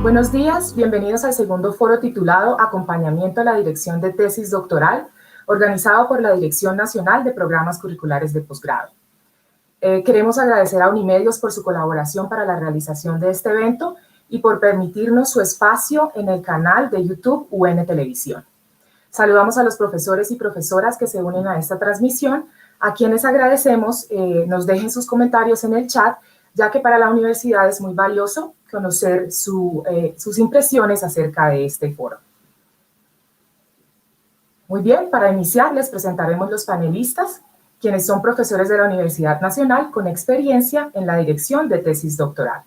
Buenos días, bienvenidos al segundo foro titulado Acompañamiento a la Dirección de Tesis Doctoral, organizado por la Dirección Nacional de Programas Curriculares de Posgrado. Queremos agradecer a Unimedios por su colaboración para la realización de este evento y por permitirnos su espacio en el canal de YouTube UN Televisión. Saludamos a los profesores y profesoras que se unen a esta transmisión, a quienes agradecemos nos dejen sus comentarios en el chat, ya que para la universidad es muy valioso conocer sus impresiones acerca de este foro. Muy bien, para iniciar les presentaremos los panelistas, quienes son profesores de la Universidad Nacional con experiencia en la dirección de tesis doctoral.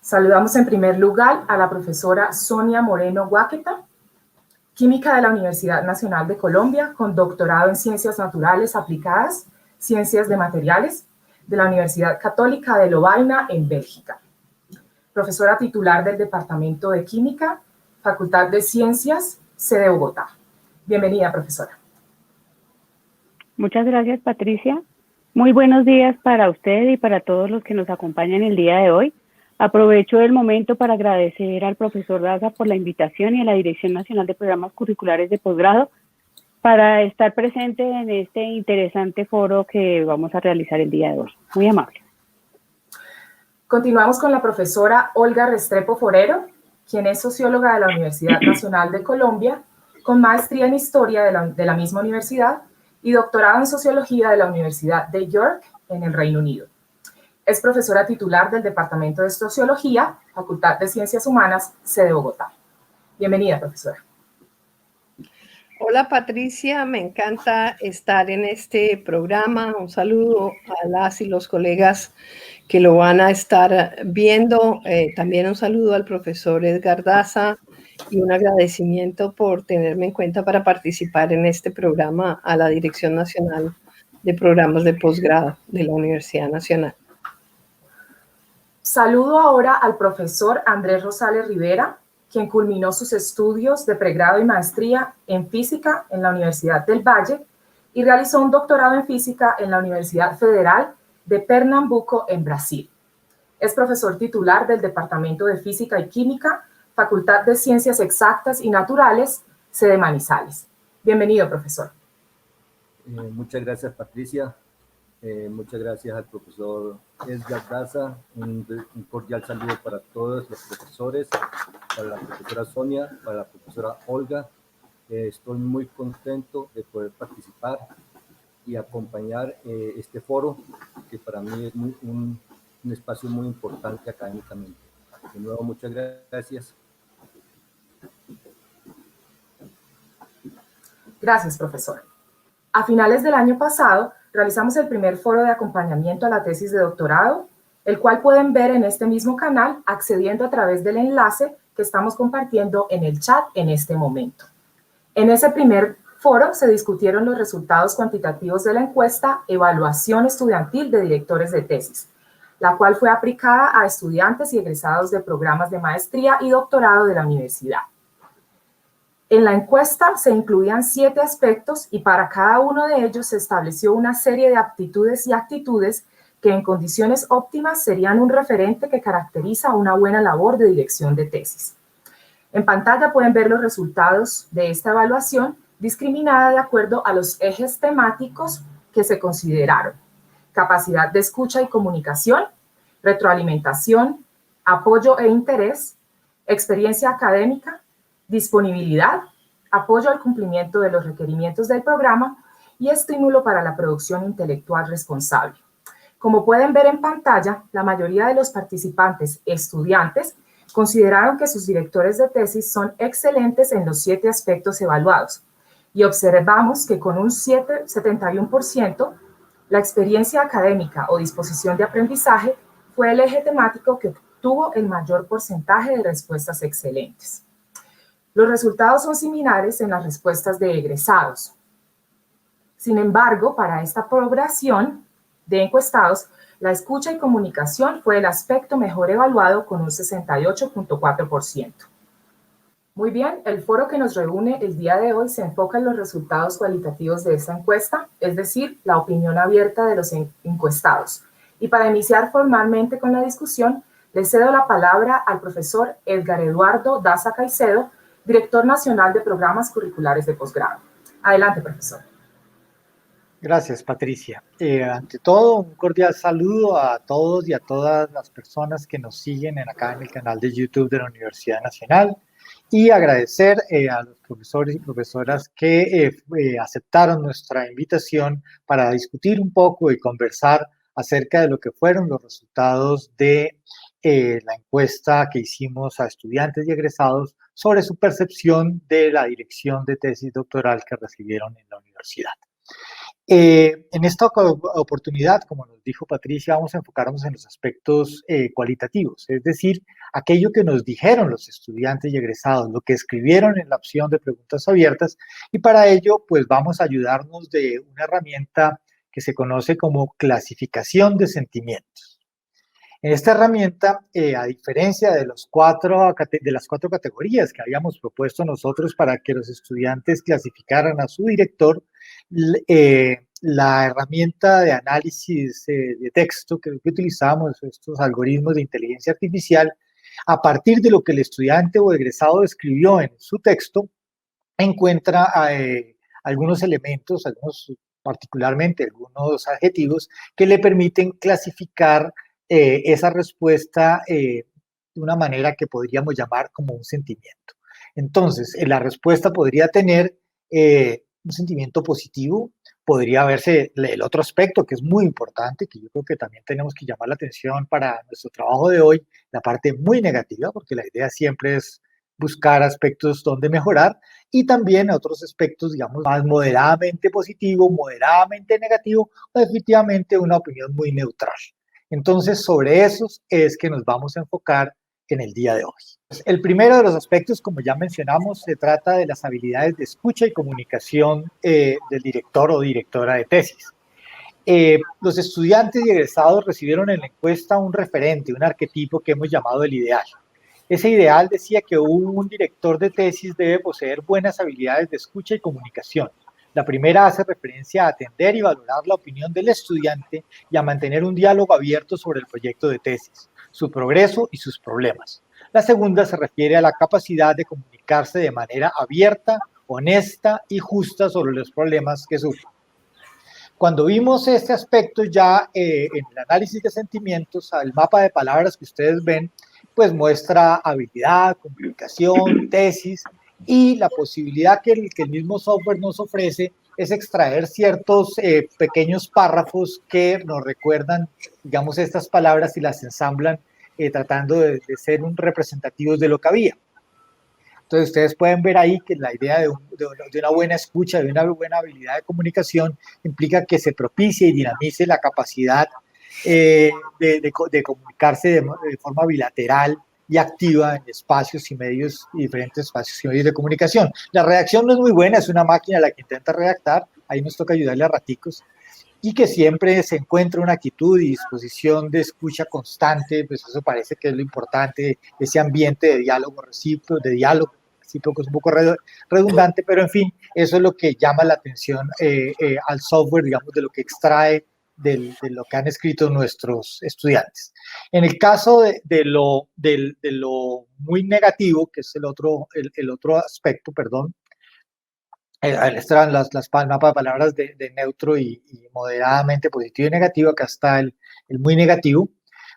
Saludamos en primer lugar a la profesora Sonia Moreno Guáqueta, química de la Universidad Nacional de Colombia, con doctorado en Ciencias Naturales Aplicadas, Ciencias de Materiales, de la Universidad Católica de Lovaina, en Bélgica. Profesora titular del Departamento de Química, Facultad de Ciencias, sede Bogotá. Bienvenida, profesora. Muchas gracias, Patricia. Muy buenos días para usted y para todos los que nos acompañan el día de hoy. Aprovecho el momento para agradecer al profesor Daza por la invitación y a la Dirección Nacional de Programas Curriculares de Posgrado para estar presente en este interesante foro que vamos a realizar el día de hoy. Muy amable. Continuamos con la profesora Olga Restrepo Forero, quien es socióloga de la Universidad Nacional de Colombia, con maestría en Historia de la misma universidad y doctorado en Sociología de la Universidad de York, en el Reino Unido. Es profesora titular del Departamento de Sociología, Facultad de Ciencias Humanas, sede Bogotá. Bienvenida, profesora. Hola, Patricia, me encanta estar en este programa. Un saludo a las y los colegas que lo van a estar viendo. También un saludo al profesor Edgar Daza y un agradecimiento por tenerme en cuenta para participar en este programa a la Dirección Nacional de Programas de Posgrado de la Universidad Nacional. Saludo ahora al profesor Andrés Rosales Rivera, quien culminó sus estudios de pregrado y maestría en física en la Universidad del Valle y realizó un doctorado en física en la Universidad Federal de Pernambuco, en Brasil. Es profesor titular del Departamento de Física y Química, Facultad de Ciencias Exactas y Naturales, sede Manizales. Bienvenido, profesor. Muchas gracias, Patricia. Muchas gracias al profesor Edgar Daza. Un cordial saludo para todos los profesores, para la profesora Sonia, para la profesora Olga. Estoy muy contento de poder participar y acompañar este foro, que para mí es un espacio muy importante académicamente. De nuevo, muchas gracias. Gracias, profesor. A finales del año pasado, realizamos el primer foro de acompañamiento a la tesis de doctorado, el cual pueden ver en este mismo canal accediendo a través del enlace que estamos compartiendo en el chat en este momento. En ese primer foro se discutieron los resultados cuantitativos de la encuesta Evaluación Estudiantil de Directores de Tesis, la cual fue aplicada a estudiantes y egresados de programas de maestría y doctorado de la universidad. En la encuesta se incluían 7 aspectos y para cada uno de ellos se estableció una serie de aptitudes y actitudes que en condiciones óptimas serían un referente que caracteriza una buena labor de dirección de tesis. En pantalla pueden ver los resultados de esta evaluación discriminada de acuerdo a los ejes temáticos que se consideraron: capacidad de escucha y comunicación, retroalimentación, apoyo e interés, experiencia académica, disponibilidad, apoyo al cumplimiento de los requerimientos del programa y estímulo para la producción intelectual responsable. Como pueden ver en pantalla, la mayoría de los participantes estudiantes consideraron que sus directores de tesis son excelentes en los 7 aspectos evaluados y observamos que con un 71%, la experiencia académica o disposición de aprendizaje fue el eje temático que obtuvo el mayor porcentaje de respuestas excelentes. Los resultados son similares en las respuestas de egresados. Sin embargo, para esta población de encuestados, la escucha y comunicación fue el aspecto mejor evaluado con un 68.4%. Muy bien, el foro que nos reúne el día de hoy se enfoca en los resultados cualitativos de esta encuesta, es decir, la opinión abierta de los encuestados. Y para iniciar formalmente con la discusión, Le cedo la palabra al profesor Edgar Eduardo Daza Caicedo, director nacional de programas curriculares de posgrado. Adelante, profesor. Gracias, Patricia. Ante todo, un cordial saludo a todos y a todas las personas que nos siguen acá en el canal de YouTube de la Universidad Nacional y agradecer a los profesores y profesoras que aceptaron nuestra invitación para discutir un poco y conversar acerca de lo que fueron los resultados de la encuesta que hicimos a estudiantes y egresados sobre su percepción de la dirección de tesis doctoral que recibieron en la universidad. En esta oportunidad, como nos dijo Patricia, vamos a enfocarnos en los aspectos cualitativos, es decir, aquello que nos dijeron los estudiantes y egresados, lo que escribieron en la opción de preguntas abiertas, y para ello, pues vamos a ayudarnos de una herramienta que se conoce como clasificación de sentimientos. En esta herramienta, a diferencia de las cuatro categorías que habíamos propuesto nosotros para que los estudiantes clasificaran a su director, la herramienta de análisis de texto que utilizamos, estos algoritmos de inteligencia artificial, a partir de lo que el estudiante o egresado escribió en su texto, encuentra algunos elementos, particularmente algunos adjetivos, que le permiten clasificar esa respuesta de una manera que podríamos llamar como un sentimiento. Entonces, la respuesta podría tener un sentimiento positivo, podría verse el otro aspecto que es muy importante, que yo creo que también tenemos que llamar la atención para nuestro trabajo de hoy, la parte muy negativa, porque la idea siempre es buscar aspectos donde mejorar, y también otros aspectos, digamos, más moderadamente positivo, moderadamente negativo, o definitivamente una opinión muy neutral. Entonces, sobre esos es que nos vamos a enfocar en el día de hoy. El primero de los aspectos, como ya mencionamos, se trata de las habilidades de escucha y comunicación del director o directora de tesis. Los estudiantes y egresados recibieron en la encuesta un referente, un arquetipo que hemos llamado el ideal. Ese ideal decía que un director de tesis debe poseer buenas habilidades de escucha y comunicación. La primera hace referencia a atender y valorar la opinión del estudiante y a mantener un diálogo abierto sobre el proyecto de tesis, su progreso y sus problemas. La segunda se refiere a la capacidad de comunicarse de manera abierta, honesta y justa sobre los problemas que sufre. Cuando vimos este aspecto ya en el análisis de sentimientos, el mapa de palabras que ustedes ven, pues muestra habilidad, comunicación, tesis, y la posibilidad que el mismo software nos ofrece es extraer ciertos pequeños párrafos que nos recuerdan, digamos, estas palabras y las ensamblan tratando de ser representativos de lo que había. Entonces ustedes pueden ver ahí que la idea de una buena escucha, de una buena habilidad de comunicación, implica que se propicie y dinamice la capacidad de comunicarse de forma bilateral y activa en espacios y medios, diferentes espacios y medios de comunicación. La redacción no es muy buena, es una máquina la que intenta redactar, ahí nos toca ayudarle a raticos, y que siempre se encuentra una actitud y disposición de escucha constante, pues eso parece que es lo importante, ese ambiente de diálogo recíproco, es un poco redundante, pero en fin, eso es lo que llama la atención al software, digamos, de lo que extrae de lo que han escrito nuestros estudiantes. En el caso de lo muy negativo, que es el otro aspecto, perdón, estarán las mapas de palabras de neutro y moderadamente positivo y negativo, acá está el muy negativo,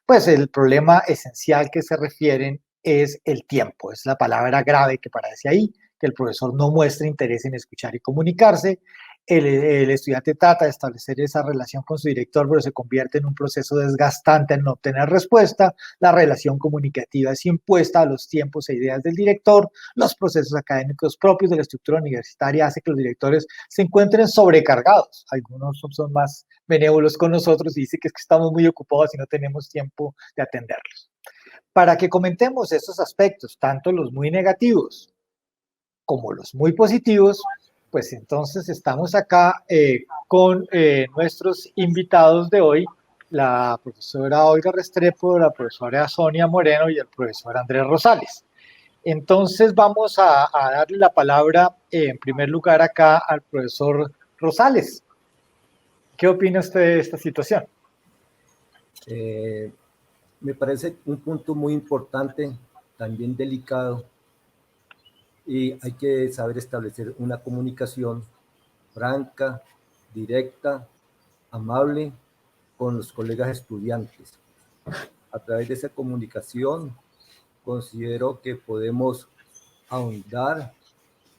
pues el problema esencial que se refieren es el tiempo, es la palabra grave que aparece ahí, que el profesor no muestra interés en escuchar y comunicarse, el estudiante trata de establecer esa relación con su director, pero se convierte en un proceso desgastante al no obtener respuesta, la relación comunicativa es impuesta a los tiempos e ideas del director, los procesos académicos propios de la estructura universitaria hace que los directores se encuentren sobrecargados, algunos son más benévolos con nosotros y dicen que es que estamos muy ocupados y no tenemos tiempo de atenderlos. Para que comentemos estos aspectos, tanto los muy negativos como los muy positivos, pues entonces estamos acá con nuestros invitados de hoy, la profesora Olga Restrepo, la profesora Sonia Moreno y el profesor Andrés Rosales. Entonces vamos a darle la palabra en primer lugar acá al profesor Rosales. ¿Qué opina usted de esta situación? Me parece un punto muy importante, también delicado, y hay que saber establecer una comunicación franca, directa, amable con los colegas estudiantes. A través de esa comunicación considero que podemos ahondar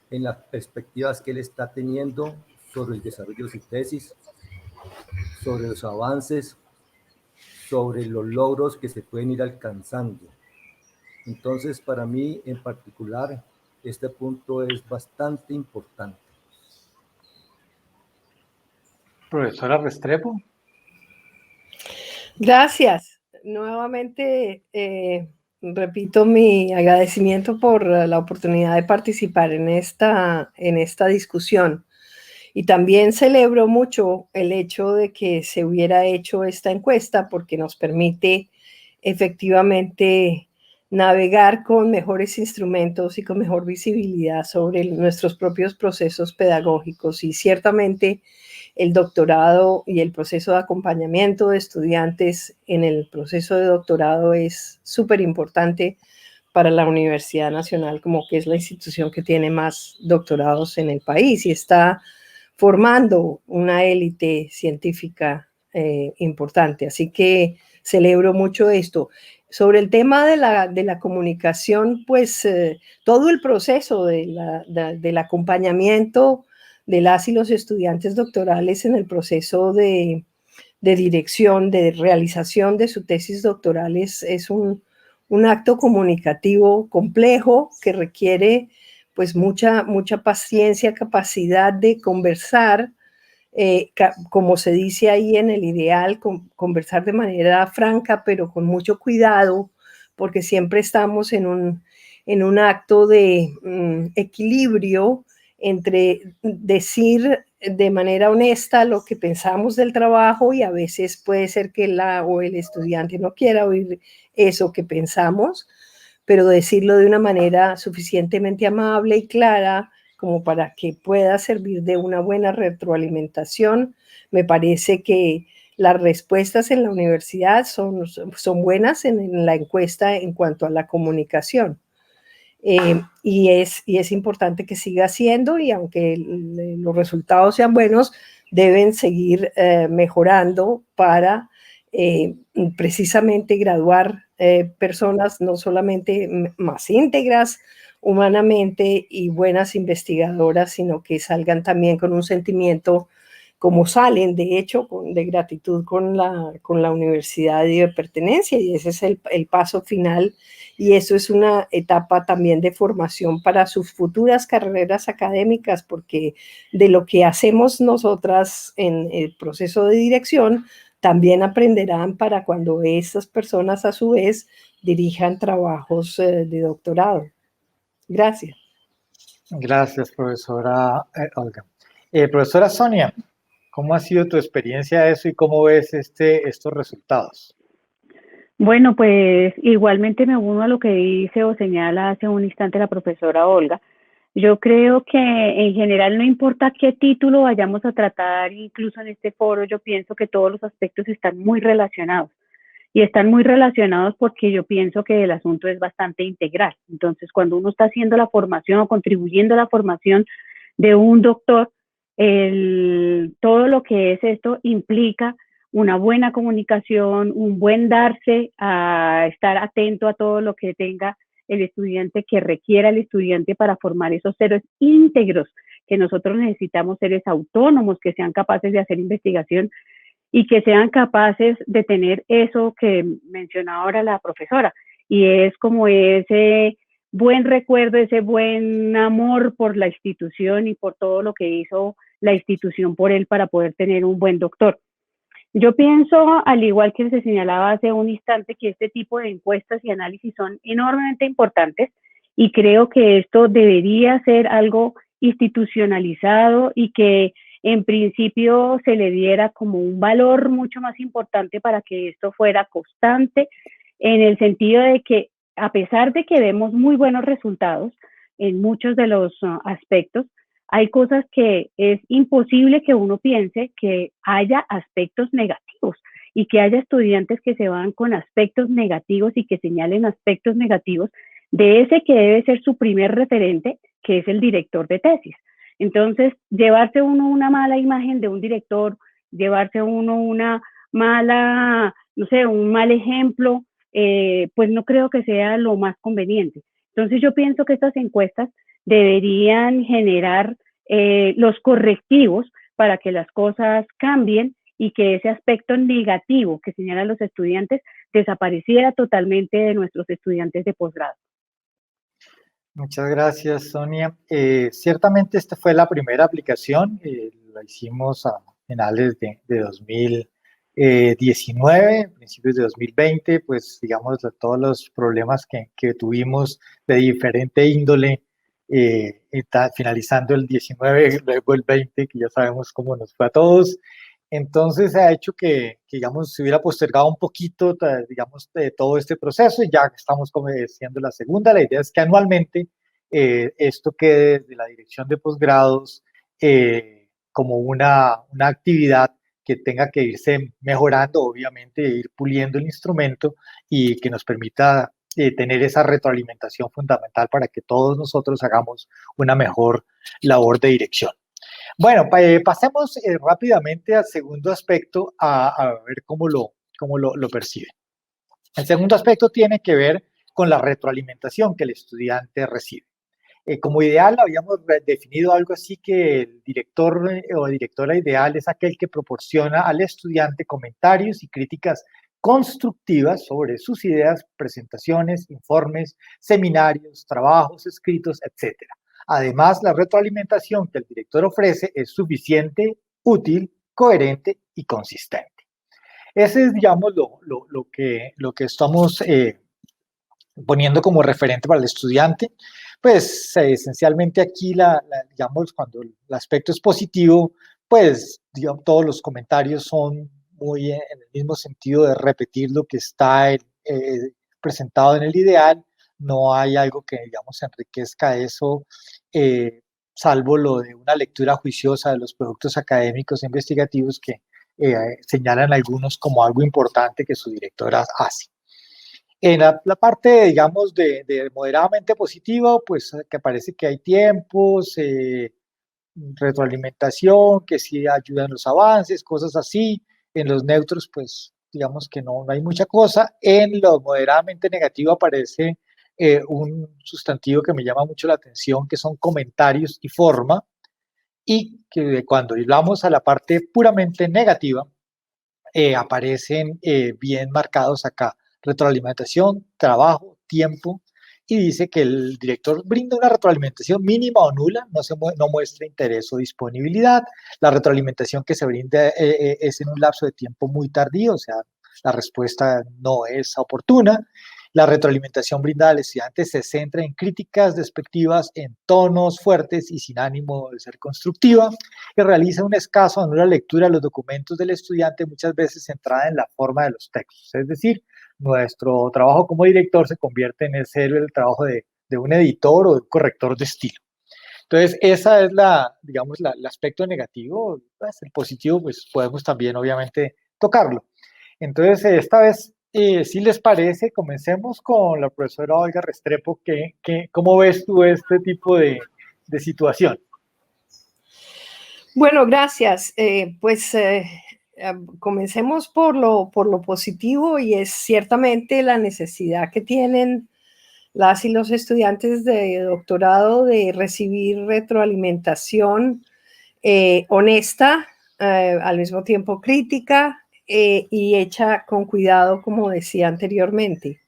en las perspectivas que él está teniendo sobre el desarrollo de su tesis, sobre los avances, sobre los logros que se pueden ir alcanzando. Entonces, para mí en particular, este punto es bastante importante. Profesora Restrepo. Gracias. Nuevamente, repito mi agradecimiento por la oportunidad de participar en esta discusión. Y también celebro mucho el hecho de que se hubiera hecho esta encuesta porque nos permite efectivamente navegar con mejores instrumentos y con mejor visibilidad sobre nuestros propios procesos pedagógicos. Y ciertamente el doctorado y el proceso de acompañamiento de estudiantes en el proceso de doctorado es súper importante para la Universidad Nacional, como que es la institución que tiene más doctorados en el país y está formando una élite científica importante. Así que celebro mucho esto. Sobre el tema de la comunicación, pues todo el proceso del acompañamiento de las y los estudiantes doctorales en el proceso de dirección, de realización de su tesis doctoral es un acto comunicativo complejo que requiere pues mucha paciencia, capacidad de conversar, como se dice ahí en el ideal, conversar de manera franca, pero con mucho cuidado, porque siempre estamos en un acto de equilibrio entre decir de manera honesta lo que pensamos del trabajo y a veces puede ser que o el estudiante no quiera oír eso que pensamos, pero decirlo de una manera suficientemente amable y clara como para que pueda servir de una buena retroalimentación. Me parece que las respuestas en la universidad son buenas en la encuesta en cuanto a la comunicación. Y es importante que siga siendo, y aunque los resultados sean buenos, deben seguir mejorando para precisamente graduar personas no solamente más íntegras humanamente y buenas investigadoras, sino que salgan también con un sentimiento, como salen, de hecho, de gratitud con la universidad y de pertenencia, y ese es el paso final, y eso es una etapa también de formación para sus futuras carreras académicas, porque de lo que hacemos nosotras en el proceso de dirección, también aprenderán para cuando esas personas a su vez dirijan trabajos de doctorado. Gracias. Gracias, profesora Olga. Profesora Sonia, ¿cómo ha sido tu experiencia eso y cómo ves estos resultados? Bueno, pues igualmente me uno a lo que dice o señala hace un instante la profesora Olga. Yo creo que en general no importa qué título vayamos a tratar, incluso en este foro, yo pienso que todos los aspectos están muy relacionados. Y están muy relacionados porque yo pienso que el asunto es bastante integral. Entonces, cuando uno está haciendo la formación o contribuyendo a la formación de un doctor, todo lo que es esto implica una buena comunicación, un buen darse a estar atento a todo lo que tenga el estudiante, que requiera el estudiante para formar esos seres íntegros, que nosotros necesitamos, seres autónomos, que sean capaces de hacer investigación y que sean capaces de tener eso que mencionaba ahora la profesora, y es como ese buen recuerdo, ese buen amor por la institución y por todo lo que hizo la institución por él para poder tener un buen doctor. Yo pienso, al igual que se señalaba hace un instante, que este tipo de encuestas y análisis son enormemente importantes, y creo que esto debería ser algo institucionalizado y que en principio se le diera como un valor mucho más importante para que esto fuera constante, en el sentido de que a pesar de que vemos muy buenos resultados en muchos de los aspectos, hay cosas que es imposible que uno piense que haya aspectos negativos, y que haya estudiantes que se van con aspectos negativos y que señalen aspectos negativos de ese que debe ser su primer referente, que es el director de tesis. Entonces, llevarse uno una mala imagen de un director, llevarse uno una mala, no sé, un mal ejemplo, pues no creo que sea lo más conveniente. Entonces, yo pienso que estas encuestas deberían generar los correctivos para que las cosas cambien y que ese aspecto negativo que señalan los estudiantes desapareciera totalmente de nuestros estudiantes de posgrado. Muchas gracias, Sonia. Ciertamente esta fue la primera aplicación, la hicimos a finales de 2019, principios de 2020, pues digamos de todos los problemas que tuvimos de diferente índole, finalizando el 19, luego el 20, que ya sabemos cómo nos fue a todos. Entonces ha hecho que, digamos, se hubiera postergado un poquito, digamos, de todo este proceso y ya estamos como haciendo la segunda. La idea es que anualmente esto quede desde la dirección de posgrados como una actividad que tenga que irse mejorando, obviamente, ir puliendo el instrumento y que nos permita tener esa retroalimentación fundamental para que todos nosotros hagamos una mejor labor de dirección. Bueno, pasemos rápidamente al segundo aspecto a ver cómo lo percibe. El segundo aspecto tiene que ver con la retroalimentación que el estudiante recibe. Como ideal habíamos definido algo así que el director o directora ideal es aquel que proporciona al estudiante comentarios y críticas constructivas sobre sus ideas, presentaciones, informes, seminarios, trabajos escritos, etc. Además, la retroalimentación que el director ofrece es suficiente, útil, coherente y consistente. Ese es, digamos, lo que estamos poniendo como referente para el estudiante. Pues esencialmente aquí, digamos, cuando el aspecto es positivo, pues digamos, todos los comentarios son muy en el mismo sentido de repetir lo que está presentado en el ideal. No hay algo que, digamos, enriquezca eso, salvo lo de una lectura juiciosa de los productos académicos e investigativos que señalan algunos como algo importante que su directora hace. En la parte, digamos, de moderadamente positiva, pues que parece que hay tiempos, retroalimentación, que sí ayudan los avances, cosas así. En los neutros, pues digamos que no hay mucha cosa. En lo moderadamente negativo aparece un sustantivo que me llama mucho la atención, que son comentarios y forma, y que cuando hablamos a la parte puramente negativa, aparecen bien marcados acá: retroalimentación, trabajo, tiempo, y dice que el director brinda una retroalimentación mínima o nula, no muestra interés o disponibilidad. La retroalimentación que se brinda es en un lapso de tiempo muy tardío, o sea, la respuesta no es oportuna. La retroalimentación brindada al estudiante se centra en críticas despectivas, en tonos fuertes y sin ánimo de ser constructiva, que realiza un escaso o nula lectura de los documentos del estudiante, muchas veces centrada en la forma de los textos. Es decir, nuestro trabajo como director se convierte en el trabajo de un editor o de un corrector de estilo. Entonces, esa es digamos, el aspecto negativo. Pues, el positivo, pues podemos también, obviamente, tocarlo. Entonces, esta vez, si les parece, comencemos con la profesora Olga Restrepo. ¿Cómo ves tú este tipo de situación? Bueno, gracias. Comencemos por lo positivo, y es ciertamente la necesidad que tienen las y los estudiantes de doctorado de recibir retroalimentación honesta, al mismo tiempo crítica y hecha con cuidado, como decía anteriormente.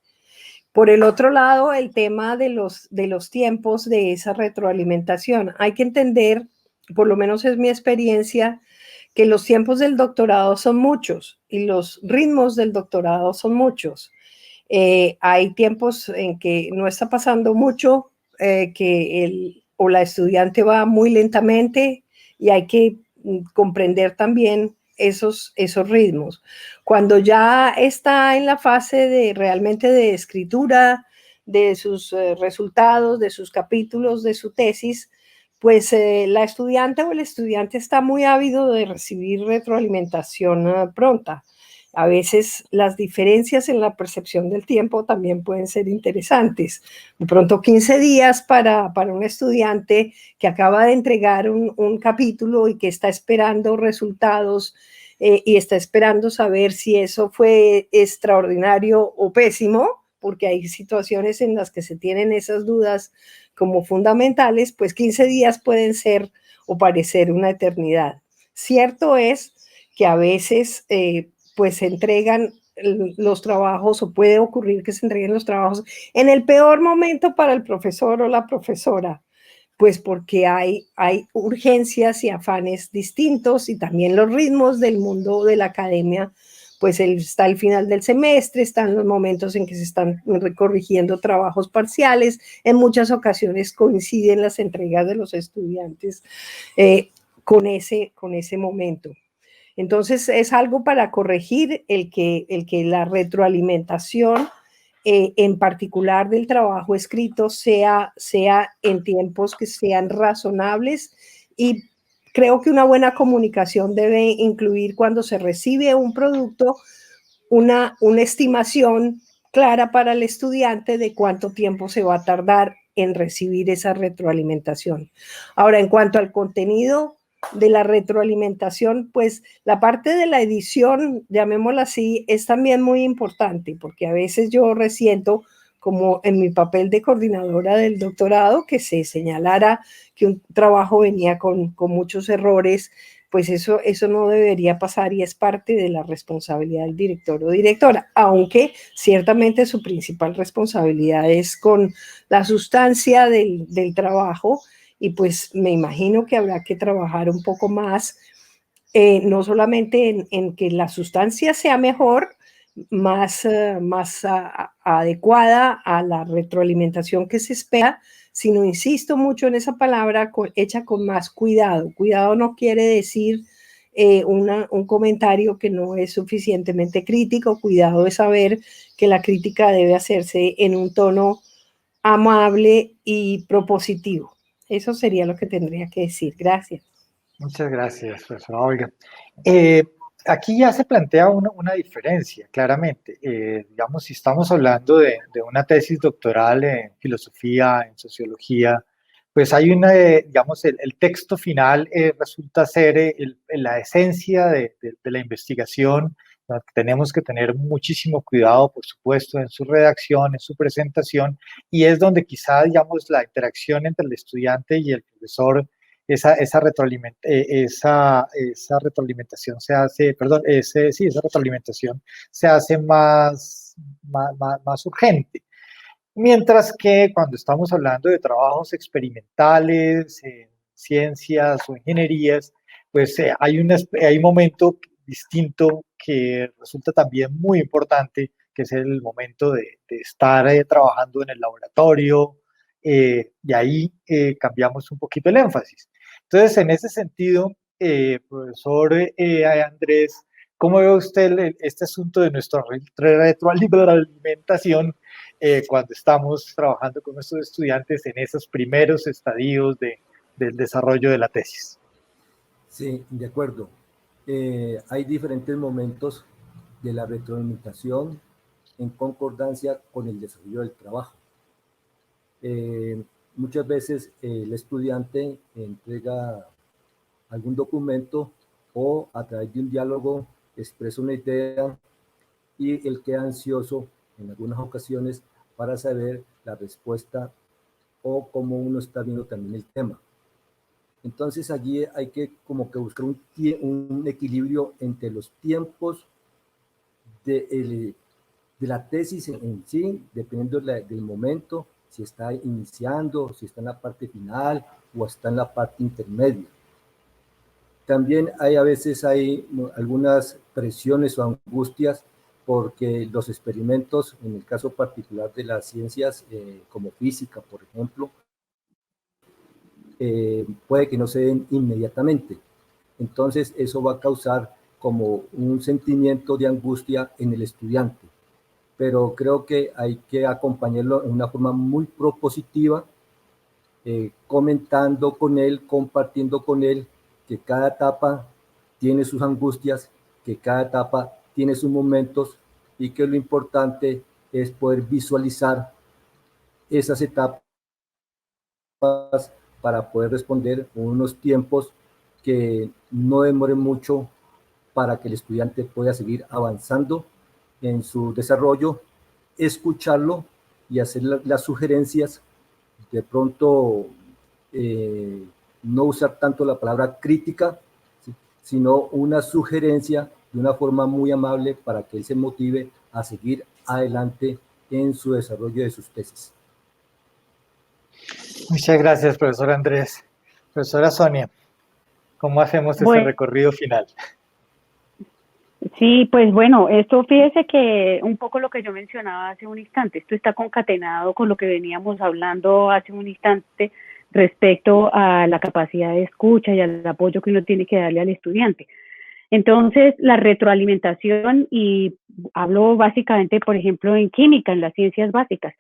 Por el otro lado, el tema de los tiempos de esa retroalimentación. Hay que entender, por lo menos es mi experiencia, que los tiempos del doctorado son muchos y los ritmos del doctorado son muchos. Hay tiempos en que no está pasando mucho, que la estudiante va muy lentamente, y hay que comprender también esos ritmos. Cuando ya está en la fase realmente de escritura de sus resultados, de sus capítulos, de su tesis, pues la estudiante o el estudiante está muy ávido de recibir retroalimentación pronta. a veces las diferencias en la percepción del tiempo también pueden ser interesantes. De pronto 15 días para un estudiante que acaba de entregar un capítulo y que está esperando resultados y está esperando saber si eso fue extraordinario o pésimo, porque hay situaciones en las que se tienen esas dudas como fundamentales, pues 15 días pueden ser o parecer una eternidad. Cierto es que a veces pues se entregan los trabajos o puede ocurrir que se entreguen los trabajos en el peor momento para el profesor o la profesora, pues porque hay urgencias y afanes distintos y también los ritmos del mundo de la academia, pues está el final del semestre, están los momentos en que se están corrigiendo trabajos parciales, en muchas ocasiones coinciden las entregas de los estudiantes con ese momento. Entonces es algo para corregir el que la retroalimentación en particular del trabajo escrito sea en tiempos que sean razonables, y creo que una buena comunicación debe incluir cuando se recibe un producto una estimación clara para el estudiante de cuánto tiempo se va a tardar en recibir esa retroalimentación. Ahora, en cuanto al contenido de la retroalimentación, pues la parte de la edición, llamémosla así, es también muy importante, porque a veces yo resiento, como en mi papel de coordinadora del doctorado, que se señalara que un trabajo venía con muchos errores. Pues eso no debería pasar y es parte de la responsabilidad del director o directora, aunque ciertamente su principal responsabilidad es con la sustancia del trabajo, y pues me imagino que habrá que trabajar un poco más, no solamente en que la sustancia sea mejor, más adecuada a la retroalimentación que se espera, sino, insisto mucho en esa palabra, hecha con más cuidado. Cuidado no quiere decir un comentario que no es suficientemente crítico. Cuidado es saber que la crítica debe hacerse en un tono amable y propositivo. Eso sería lo que tendría que decir. Gracias. Muchas gracias, profesora Olga. Aquí ya se plantea una diferencia, claramente. Digamos, si estamos hablando de una tesis doctoral en filosofía, en sociología, pues hay digamos, el texto final resulta ser la esencia de la investigación. Tenemos que tener muchísimo cuidado, por supuesto, en su redacción, en su presentación, y es donde quizá, digamos, la interacción entre el estudiante y el profesor, esa retroalimentación se hace, perdón, esa retroalimentación se hace más urgente. Mientras que cuando estamos hablando de trabajos experimentales, en ciencias o ingenierías, pues hay un momento distinto que resulta también muy importante, que es el momento de estar trabajando en el laboratorio, y ahí cambiamos un poquito el énfasis. Entonces, en ese sentido, profesor Andrés, ¿cómo ve usted este asunto de nuestra retroalimentación cuando estamos trabajando con nuestros estudiantes en esos primeros estadios del desarrollo de la tesis? Sí, de acuerdo. Hay diferentes momentos de la retroalimentación en concordancia con el desarrollo del trabajo. Muchas veces el estudiante entrega algún documento o a través de un diálogo expresa una idea y él queda ansioso en algunas ocasiones para saber la respuesta o cómo uno está viendo también el tema. Entonces allí hay que como que buscar un equilibrio entre los tiempos de la tesis en sí, dependiendo del momento, si está iniciando, si está en la parte final o está en la parte intermedia. También a veces hay algunas presiones o angustias porque los experimentos, en el caso particular de las ciencias como física, por ejemplo, puede que no se den inmediatamente. Entonces eso va a causar como un sentimiento de angustia en el estudiante. Pero creo que hay que acompañarlo en una forma muy propositiva, comentando con él, compartiendo con él que cada etapa tiene sus angustias, que cada etapa tiene sus momentos y que lo importante es poder visualizar esas etapas para poder responder en unos tiempos que no demoren mucho para que el estudiante pueda seguir avanzando en su desarrollo, escucharlo y hacer las sugerencias. De pronto, no usar tanto la palabra crítica, ¿sí?, sino una sugerencia de una forma muy amable para que él se motive a seguir adelante en su desarrollo de sus tesis. Muchas gracias, profesor Andrés. Profesora Sonia, ¿cómo hacemos ese recorrido final? Sí, pues bueno, esto fíjese que un poco lo que yo mencionaba hace un instante, esto está concatenado con lo que veníamos hablando hace un instante respecto a la capacidad de escucha y al apoyo que uno tiene que darle al estudiante. Entonces, la retroalimentación, y hablo básicamente, por ejemplo, en química, en las ciencias básicas,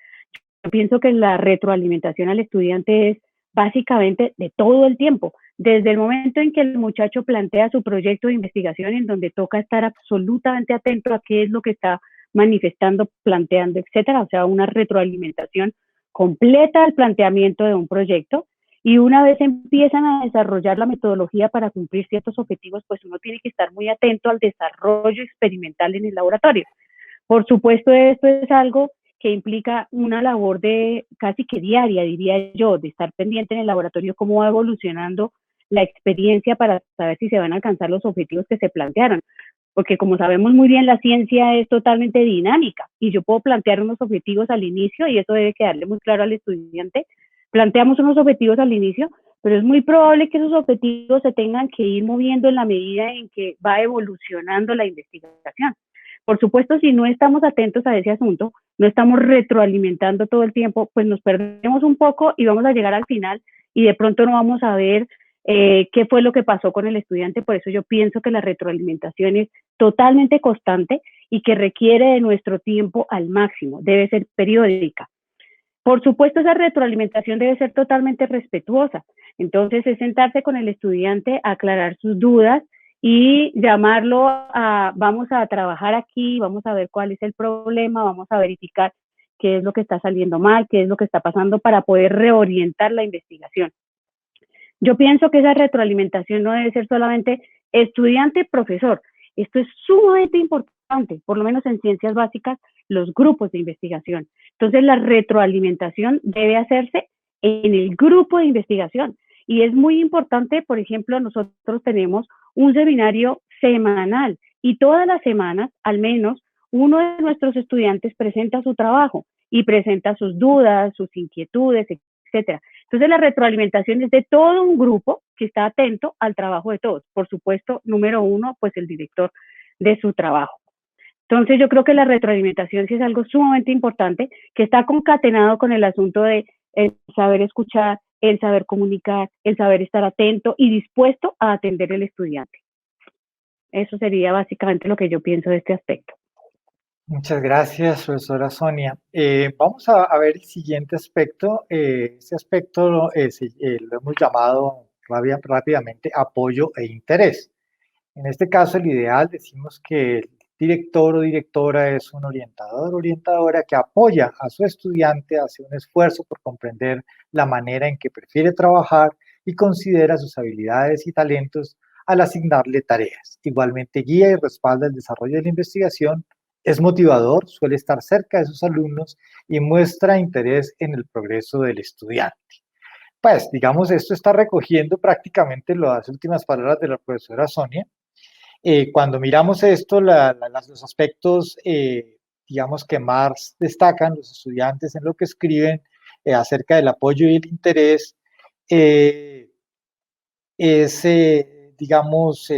yo pienso que la retroalimentación al estudiante es básicamente de todo el tiempo, desde el momento en que el muchacho plantea su proyecto de investigación, en donde toca estar absolutamente atento a qué es lo que está manifestando, planteando, etcétera, o sea, una retroalimentación completa al planteamiento de un proyecto. Y una vez empiezan a desarrollar la metodología para cumplir ciertos objetivos, pues uno tiene que estar muy atento al desarrollo experimental en el laboratorio. Por supuesto, esto es algo que implica una labor de casi que diaria, diría yo, de estar pendiente en el laboratorio cómo va evolucionando la experiencia para saber si se van a alcanzar los objetivos que se plantearon. Porque como sabemos muy bien, la ciencia es totalmente dinámica y yo puedo plantear unos objetivos al inicio y eso debe quedarle muy claro al estudiante. Planteamos unos objetivos al inicio, pero es muy probable que esos objetivos se tengan que ir moviendo en la medida en que va evolucionando la investigación. Por supuesto, si no estamos atentos a ese asunto, no estamos retroalimentando todo el tiempo, pues nos perdemos un poco y vamos a llegar al final y de pronto no vamos a ver qué fue lo que pasó con el estudiante. Por eso yo pienso que la retroalimentación es totalmente constante y que requiere de nuestro tiempo al máximo, debe ser periódica. Por supuesto, esa retroalimentación debe ser totalmente respetuosa. Entonces, es sentarse con el estudiante, aclarar sus dudas y llamarlo a, vamos a trabajar aquí, vamos a ver cuál es el problema, vamos a verificar qué es lo que está saliendo mal, qué es lo que está pasando para poder reorientar la investigación. Yo pienso que esa retroalimentación no debe ser solamente estudiante-profesor. Esto es sumamente importante, por lo menos en ciencias básicas, los grupos de investigación. Entonces, la retroalimentación debe hacerse en el grupo de investigación. Y es muy importante, por ejemplo, nosotros tenemos un seminario semanal y todas las semanas, al menos, uno de nuestros estudiantes presenta su trabajo y presenta sus dudas, sus inquietudes, etcétera. Entonces, la retroalimentación es de todo un grupo que está atento al trabajo de todos. Por supuesto, número uno, pues el director de su trabajo. Entonces, yo creo que la retroalimentación sí es algo sumamente importante, que está concatenado con el asunto de el saber escuchar, el saber comunicar, el saber estar atento y dispuesto a atender al estudiante. Eso sería básicamente lo que yo pienso de este aspecto. Muchas gracias, profesora Sonia. Vamos a ver el siguiente aspecto. Este aspecto lo hemos llamado rápidamente apoyo e interés. En este caso, el ideal, decimos que el director o directora es un orientador o orientadora que apoya a su estudiante, hace un esfuerzo por comprender la manera en que prefiere trabajar y considera sus habilidades y talentos al asignarle tareas. Igualmente guía y respalda el desarrollo de la investigación, es motivador, suele estar cerca de sus alumnos y muestra interés en el progreso del estudiante. Pues, digamos, esto está recogiendo prácticamente las últimas palabras de la profesora Sonia. Cuando miramos esto, los aspectos, digamos, que más destacan los estudiantes en lo que escriben acerca del apoyo y el interés, es, digamos,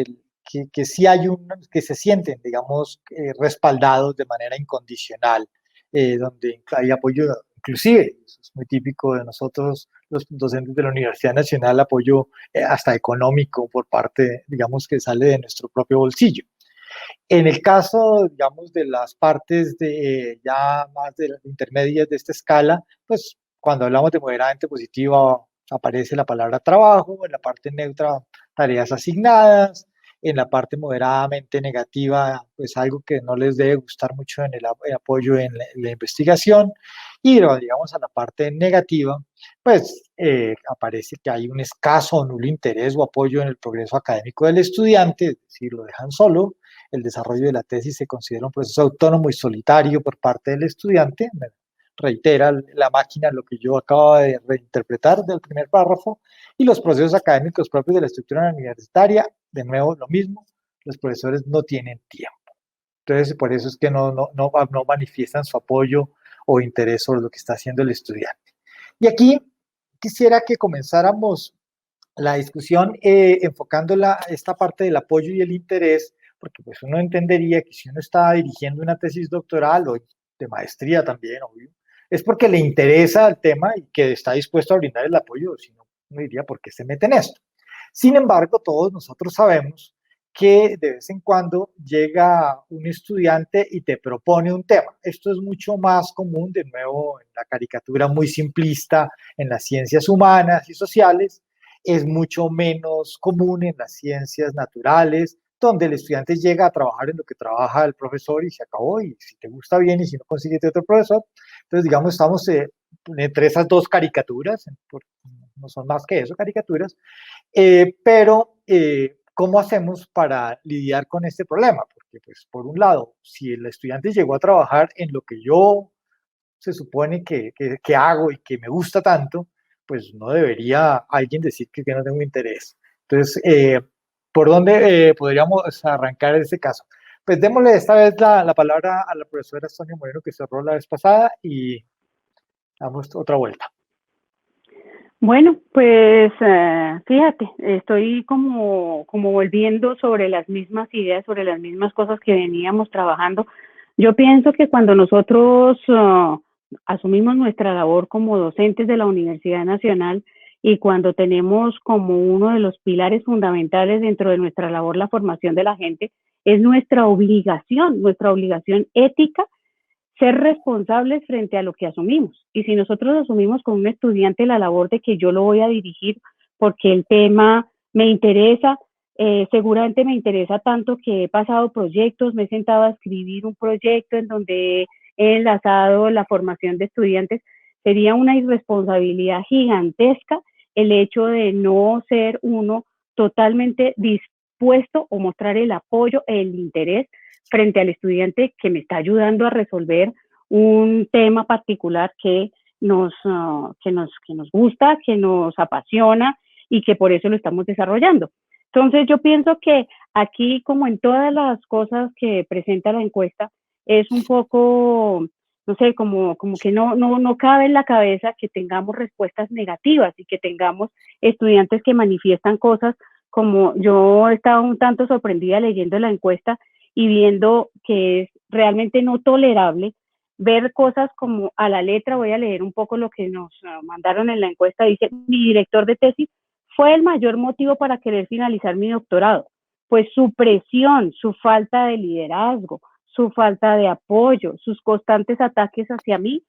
que sí hay que se sienten, digamos, respaldados de manera incondicional, donde hay apoyo, inclusive, eso es muy típico de nosotros, los docentes de la Universidad Nacional, apoyo hasta económico por parte, digamos, que sale de nuestro propio bolsillo. En el caso, digamos, de las partes ya más de las intermedias de esta escala, pues cuando hablamos de moderadamente positiva aparece la palabra trabajo, en la parte neutra tareas asignadas, en la parte moderadamente negativa, pues algo que no les debe gustar mucho en el apoyo en la investigación, y digamos a la parte negativa, pues aparece que hay un escaso o nulo interés o apoyo en el progreso académico del estudiante, es decir, lo dejan solo. El desarrollo de la tesis se considera un proceso autónomo y solitario por parte del estudiante. Reitera la máquina lo que yo acabo de reinterpretar del primer párrafo. Y los procesos académicos propios de la estructura universitaria, de nuevo lo mismo, los profesores no tienen tiempo. Entonces, por eso es que no manifiestan su apoyo o interés sobre lo que está haciendo el estudiante. Y aquí quisiera que comenzáramos la discusión enfocando esta parte del apoyo y el interés, porque pues uno entendería que si uno está dirigiendo una tesis doctoral o de maestría también, obvio, es porque le interesa el tema y que está dispuesto a brindar el apoyo, si no, uno diría, ¿por qué se mete en esto? Sin embargo, todos nosotros sabemos que de vez en cuando llega un estudiante y te propone un tema. Esto es mucho más común, de nuevo, en la caricatura muy simplista, en las ciencias humanas y sociales. Es mucho menos común en las ciencias naturales, donde el estudiante llega a trabajar en lo que trabaja el profesor y se acabó, y si te gusta bien y si no consigues otro profesor. Entonces, digamos, estamos entre esas dos caricaturas, no son más que eso, caricaturas, pero ¿cómo hacemos para lidiar con este problema? Porque, pues, por un lado, si el estudiante llegó a trabajar en lo que yo se supone que hago y que me gusta tanto, pues no debería alguien decir que no tengo interés. Entonces, ¿por dónde podríamos arrancar ese caso? Pues démosle esta vez la palabra a la profesora Sonia Moreno, que cerró la vez pasada, y damos otra vuelta. Bueno, pues fíjate, estoy como volviendo sobre las mismas ideas, sobre las mismas cosas que veníamos trabajando. Yo pienso que cuando nosotros asumimos nuestra labor como docentes de la Universidad Nacional y cuando tenemos como uno de los pilares fundamentales dentro de nuestra labor la formación de la gente, es nuestra obligación ética, ser responsables frente a lo que asumimos. Y si nosotros asumimos con un estudiante la labor de que yo lo voy a dirigir porque el tema me interesa, seguramente me interesa tanto que he pasado proyectos, me he sentado a escribir un proyecto en donde he enlazado la formación de estudiantes, sería una irresponsabilidad gigantesca el hecho de no ser uno totalmente dispuesto o mostrar el apoyo, el interés frente al estudiante que me está ayudando a resolver un tema particular que nos gusta, que nos apasiona y que por eso lo estamos desarrollando. Entonces yo pienso que aquí, como en todas las cosas que presenta la encuesta, es un poco, no sé, como que no cabe en la cabeza que tengamos respuestas negativas y que tengamos estudiantes que manifiestan cosas como yo estaba un tanto sorprendida leyendo la encuesta y viendo que es realmente no tolerable ver cosas como a la letra. Voy a leer un poco lo que nos mandaron en la encuesta. Dice: mi director de tesis fue el mayor motivo para querer finalizar mi doctorado, pues su presión, su falta de liderazgo, su falta de apoyo, sus constantes ataques hacia mí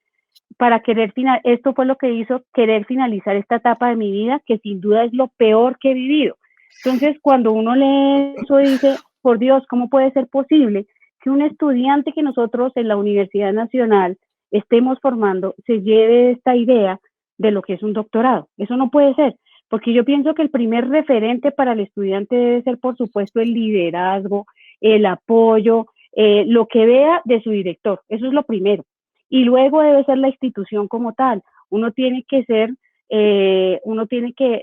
para querer esto fue lo que hizo querer finalizar esta etapa de mi vida, que sin duda es lo peor que he vivido. Entonces, cuando uno lee eso, dice, por Dios, ¿cómo puede ser posible que un estudiante que nosotros en la Universidad Nacional estemos formando se lleve esta idea de lo que es un doctorado? Eso no puede ser, porque yo pienso que el primer referente para el estudiante debe ser, por supuesto, el liderazgo, el apoyo, lo que vea de su director. Eso es lo primero. Y luego debe ser la institución como tal. Uno tiene que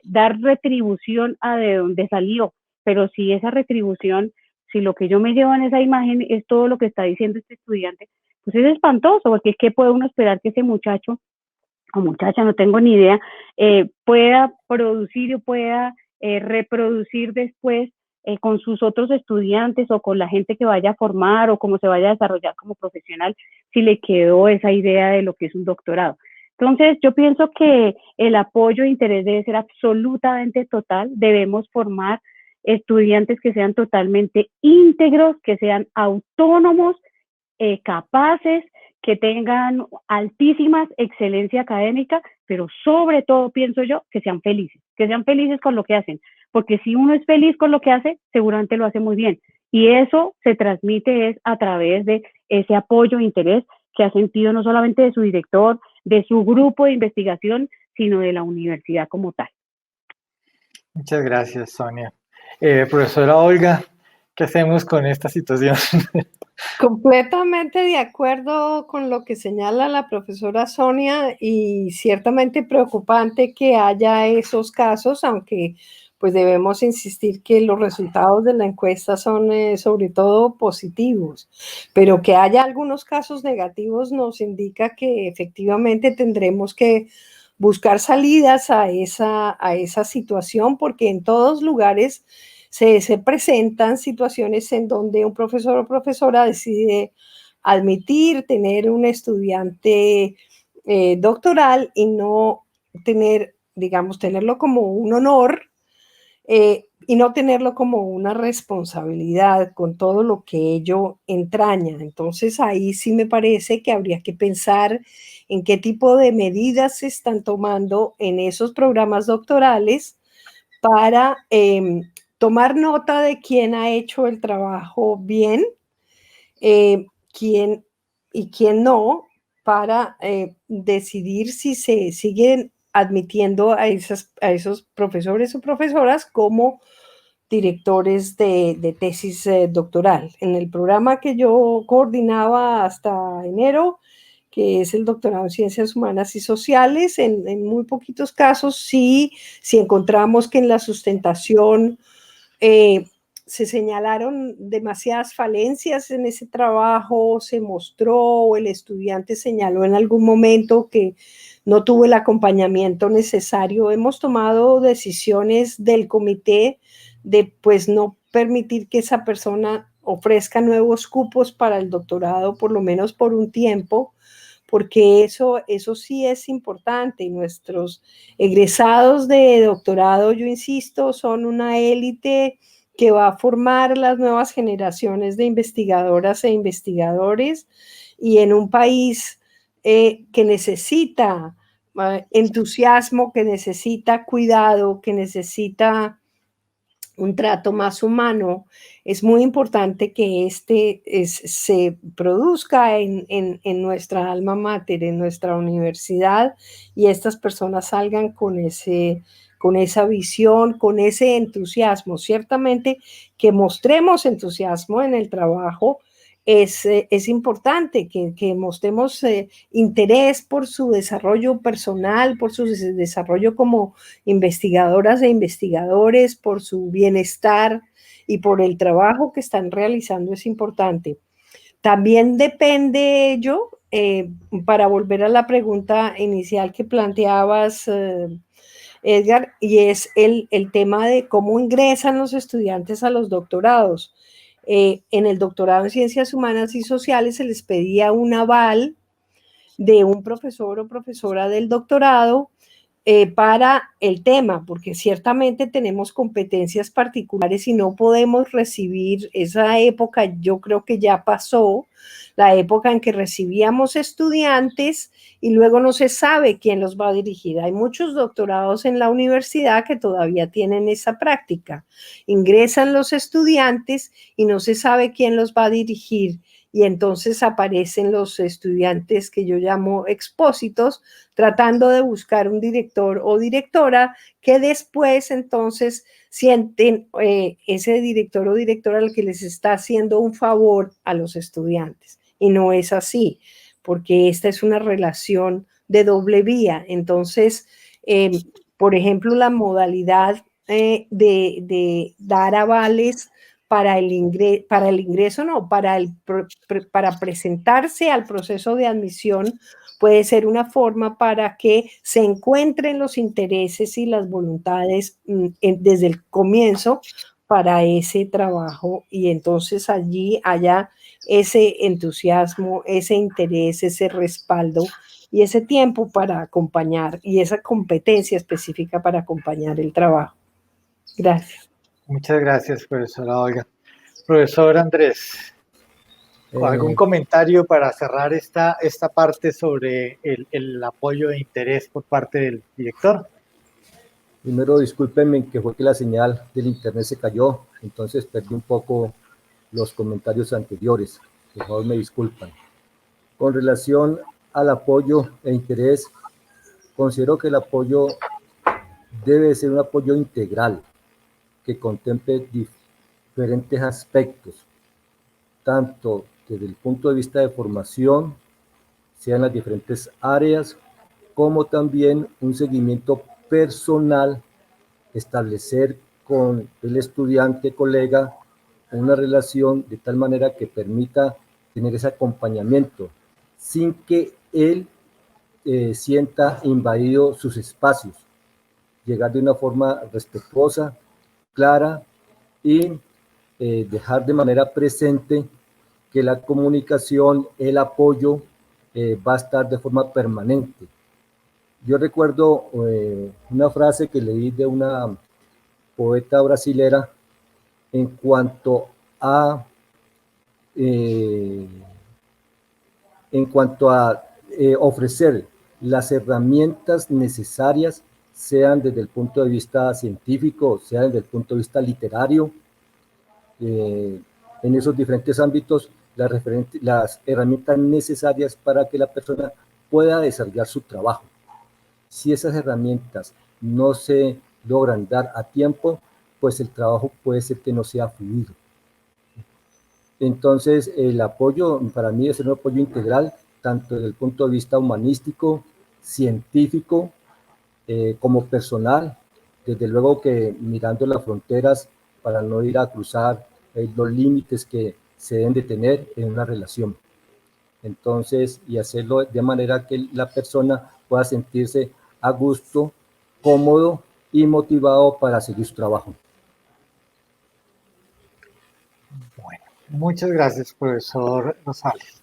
dar retribución a de donde salió, pero si esa retribución, si lo que yo me llevo en esa imagen es todo lo que está diciendo este estudiante, pues es espantoso, porque es que puede uno esperar que ese muchacho o muchacha, no tengo ni idea, pueda producir o pueda reproducir después con sus otros estudiantes o con la gente que vaya a formar o cómo se vaya a desarrollar como profesional, si le quedó esa idea de lo que es un doctorado. Entonces, yo pienso que el apoyo e interés debe ser absolutamente total. Debemos formar estudiantes que sean totalmente íntegros, que sean autónomos, capaces, que tengan altísimas excelencia académica, pero sobre todo pienso yo que sean felices con lo que hacen, porque si uno es feliz con lo que hace, seguramente lo hace muy bien. Y eso se transmite es a través de ese apoyo e interés que ha sentido no solamente de su director, de su grupo de investigación, sino de la universidad como tal. Muchas gracias, Sonia. Profesora Olga, ¿qué hacemos con esta situación? Completamente de acuerdo con lo que señala la profesora Sonia y ciertamente preocupante que haya esos casos, aunque pues debemos insistir que los resultados de la encuesta son sobre todo positivos, pero que haya algunos casos negativos nos indica que efectivamente tendremos que buscar salidas a esa situación, porque en todos lugares se presentan situaciones en donde un profesor o profesora decide admitir tener un estudiante doctoral y no tener, digamos, tenerlo como un honor y no tenerlo como una responsabilidad con todo lo que ello entraña. Entonces ahí sí me parece que habría que pensar en qué tipo de medidas se están tomando en esos programas doctorales para tomar nota de quién ha hecho el trabajo bien, quién y quién no, para decidir si se siguen admitiendo a esos profesores o profesoras como directores de tesis doctoral. En el programa que yo coordinaba hasta enero, que es el doctorado en Ciencias Humanas y Sociales, en muy poquitos casos sí, si encontramos que en la sustentación se señalaron demasiadas falencias en ese trabajo, se mostró o el estudiante señaló en algún momento que no tuvo el acompañamiento necesario, hemos tomado decisiones del comité de pues no permitir que esa persona ofrezca nuevos cupos para el doctorado, por lo menos por un tiempo, porque eso sí es importante. Y nuestros egresados de doctorado, yo insisto, son una élite que va a formar las nuevas generaciones de investigadoras e investigadores, y en un país que necesita entusiasmo, que necesita cuidado, que necesita un trato más humano, es muy importante que se produzca en nuestra alma mater, en nuestra universidad, y estas personas salgan con esa visión, con ese entusiasmo. Ciertamente que mostremos entusiasmo en el trabajo es importante, que mostremos interés por su desarrollo personal, por su desarrollo como investigadoras e investigadores, por su bienestar y por el trabajo que están realizando es importante. También depende ello, para volver a la pregunta inicial que planteabas, Edgar, y es el tema de cómo ingresan los estudiantes a los doctorados. En el doctorado en Ciencias Humanas y Sociales se les pedía un aval de un profesor o profesora del doctorado para el tema, porque ciertamente tenemos competencias particulares y no podemos recibir esa época. Yo creo que ya pasó la época en que recibíamos estudiantes y luego no se sabe quién los va a dirigir. Hay muchos doctorados en la universidad que todavía tienen esa práctica. Ingresan los estudiantes y no se sabe quién los va a dirigir. Y entonces aparecen los estudiantes que yo llamo expósitos, tratando de buscar un director o directora que después entonces sienten ese director o directora al que les está haciendo un favor a los estudiantes. Y no es así, porque esta es una relación de doble vía. Entonces, por ejemplo, la modalidad de dar avales para el ingreso, no, para presentarse al proceso de admisión, puede ser una forma para que se encuentren los intereses y las voluntades desde el comienzo para ese trabajo, y entonces allí haya ese entusiasmo, ese interés, ese respaldo y ese tiempo para acompañar y esa competencia específica para acompañar el trabajo. Gracias. Muchas gracias, profesora Olga. Profesor Andrés, ¿algún comentario para cerrar esta parte sobre el apoyo de interés por parte del director? Primero, discúlpenme que fue que la señal del internet se cayó, entonces perdí un poco los comentarios anteriores. Por favor, me disculpan. Con relación al apoyo e interés, considero que el apoyo debe ser un apoyo integral que contemple diferentes aspectos, tanto desde el punto de vista de formación, sean las diferentes áreas, como también un seguimiento personal, establecer con el estudiante, colega, una relación de tal manera que permita tener ese acompañamiento, sin que él sienta invadido sus espacios, llegar de una forma respetuosa, clara y dejar de manera presente que la comunicación, el apoyo va a estar de forma permanente. Yo recuerdo una frase que leí de una poeta brasilera en cuanto a eh, ofrecer las herramientas necesarias, sean desde el punto de vista científico, sea desde el punto de vista literario, en esos diferentes ámbitos, las herramientas necesarias para que la persona pueda desarrollar su trabajo. Si esas herramientas no se logran dar a tiempo, pues el trabajo puede ser que no sea fluido. Entonces, el apoyo para mí es un apoyo integral, tanto desde el punto de vista humanístico, científico, como personal, desde luego que mirando las fronteras para no ir a cruzar los límites que se deben de tener en una relación. Entonces, y hacerlo de manera que la persona pueda sentirse a gusto, cómodo y motivado para seguir su trabajo. Bueno, muchas gracias, profesor Rosales.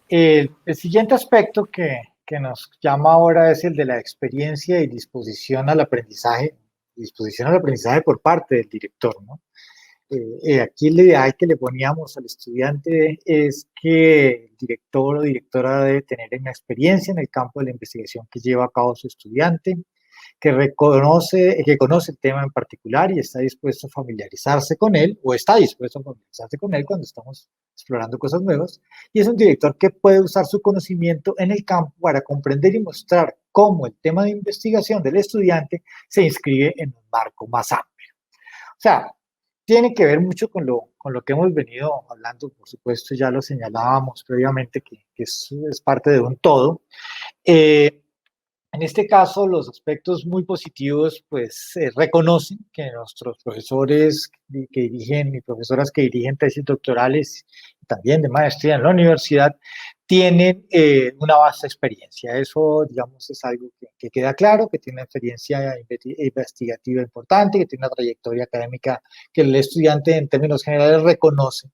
El siguiente aspecto que nos llama ahora es el de la experiencia y disposición al aprendizaje por parte del director, ¿no? Aquí la idea que le poníamos al estudiante es que el director o directora debe tener una experiencia en el campo de la investigación que lleva a cabo su estudiante, que conoce el tema en particular y está dispuesto a familiarizarse con él, o está dispuesto a familiarizarse con él cuando estamos explorando cosas nuevas, y es un director que puede usar su conocimiento en el campo para comprender y mostrar cómo el tema de investigación del estudiante se inscribe en un marco más amplio. O sea, tiene que ver mucho con lo que hemos venido hablando, por supuesto, ya lo señalábamos previamente, que es parte de un todo. En este caso, los aspectos muy positivos, pues, reconocen que nuestros profesores que dirigen y profesoras que dirigen tesis doctorales, también de maestría en la universidad, tienen una vasta experiencia. Eso, digamos, es algo que queda claro, que tiene una experiencia investigativa importante, que tiene una trayectoria académica que el estudiante en términos generales reconoce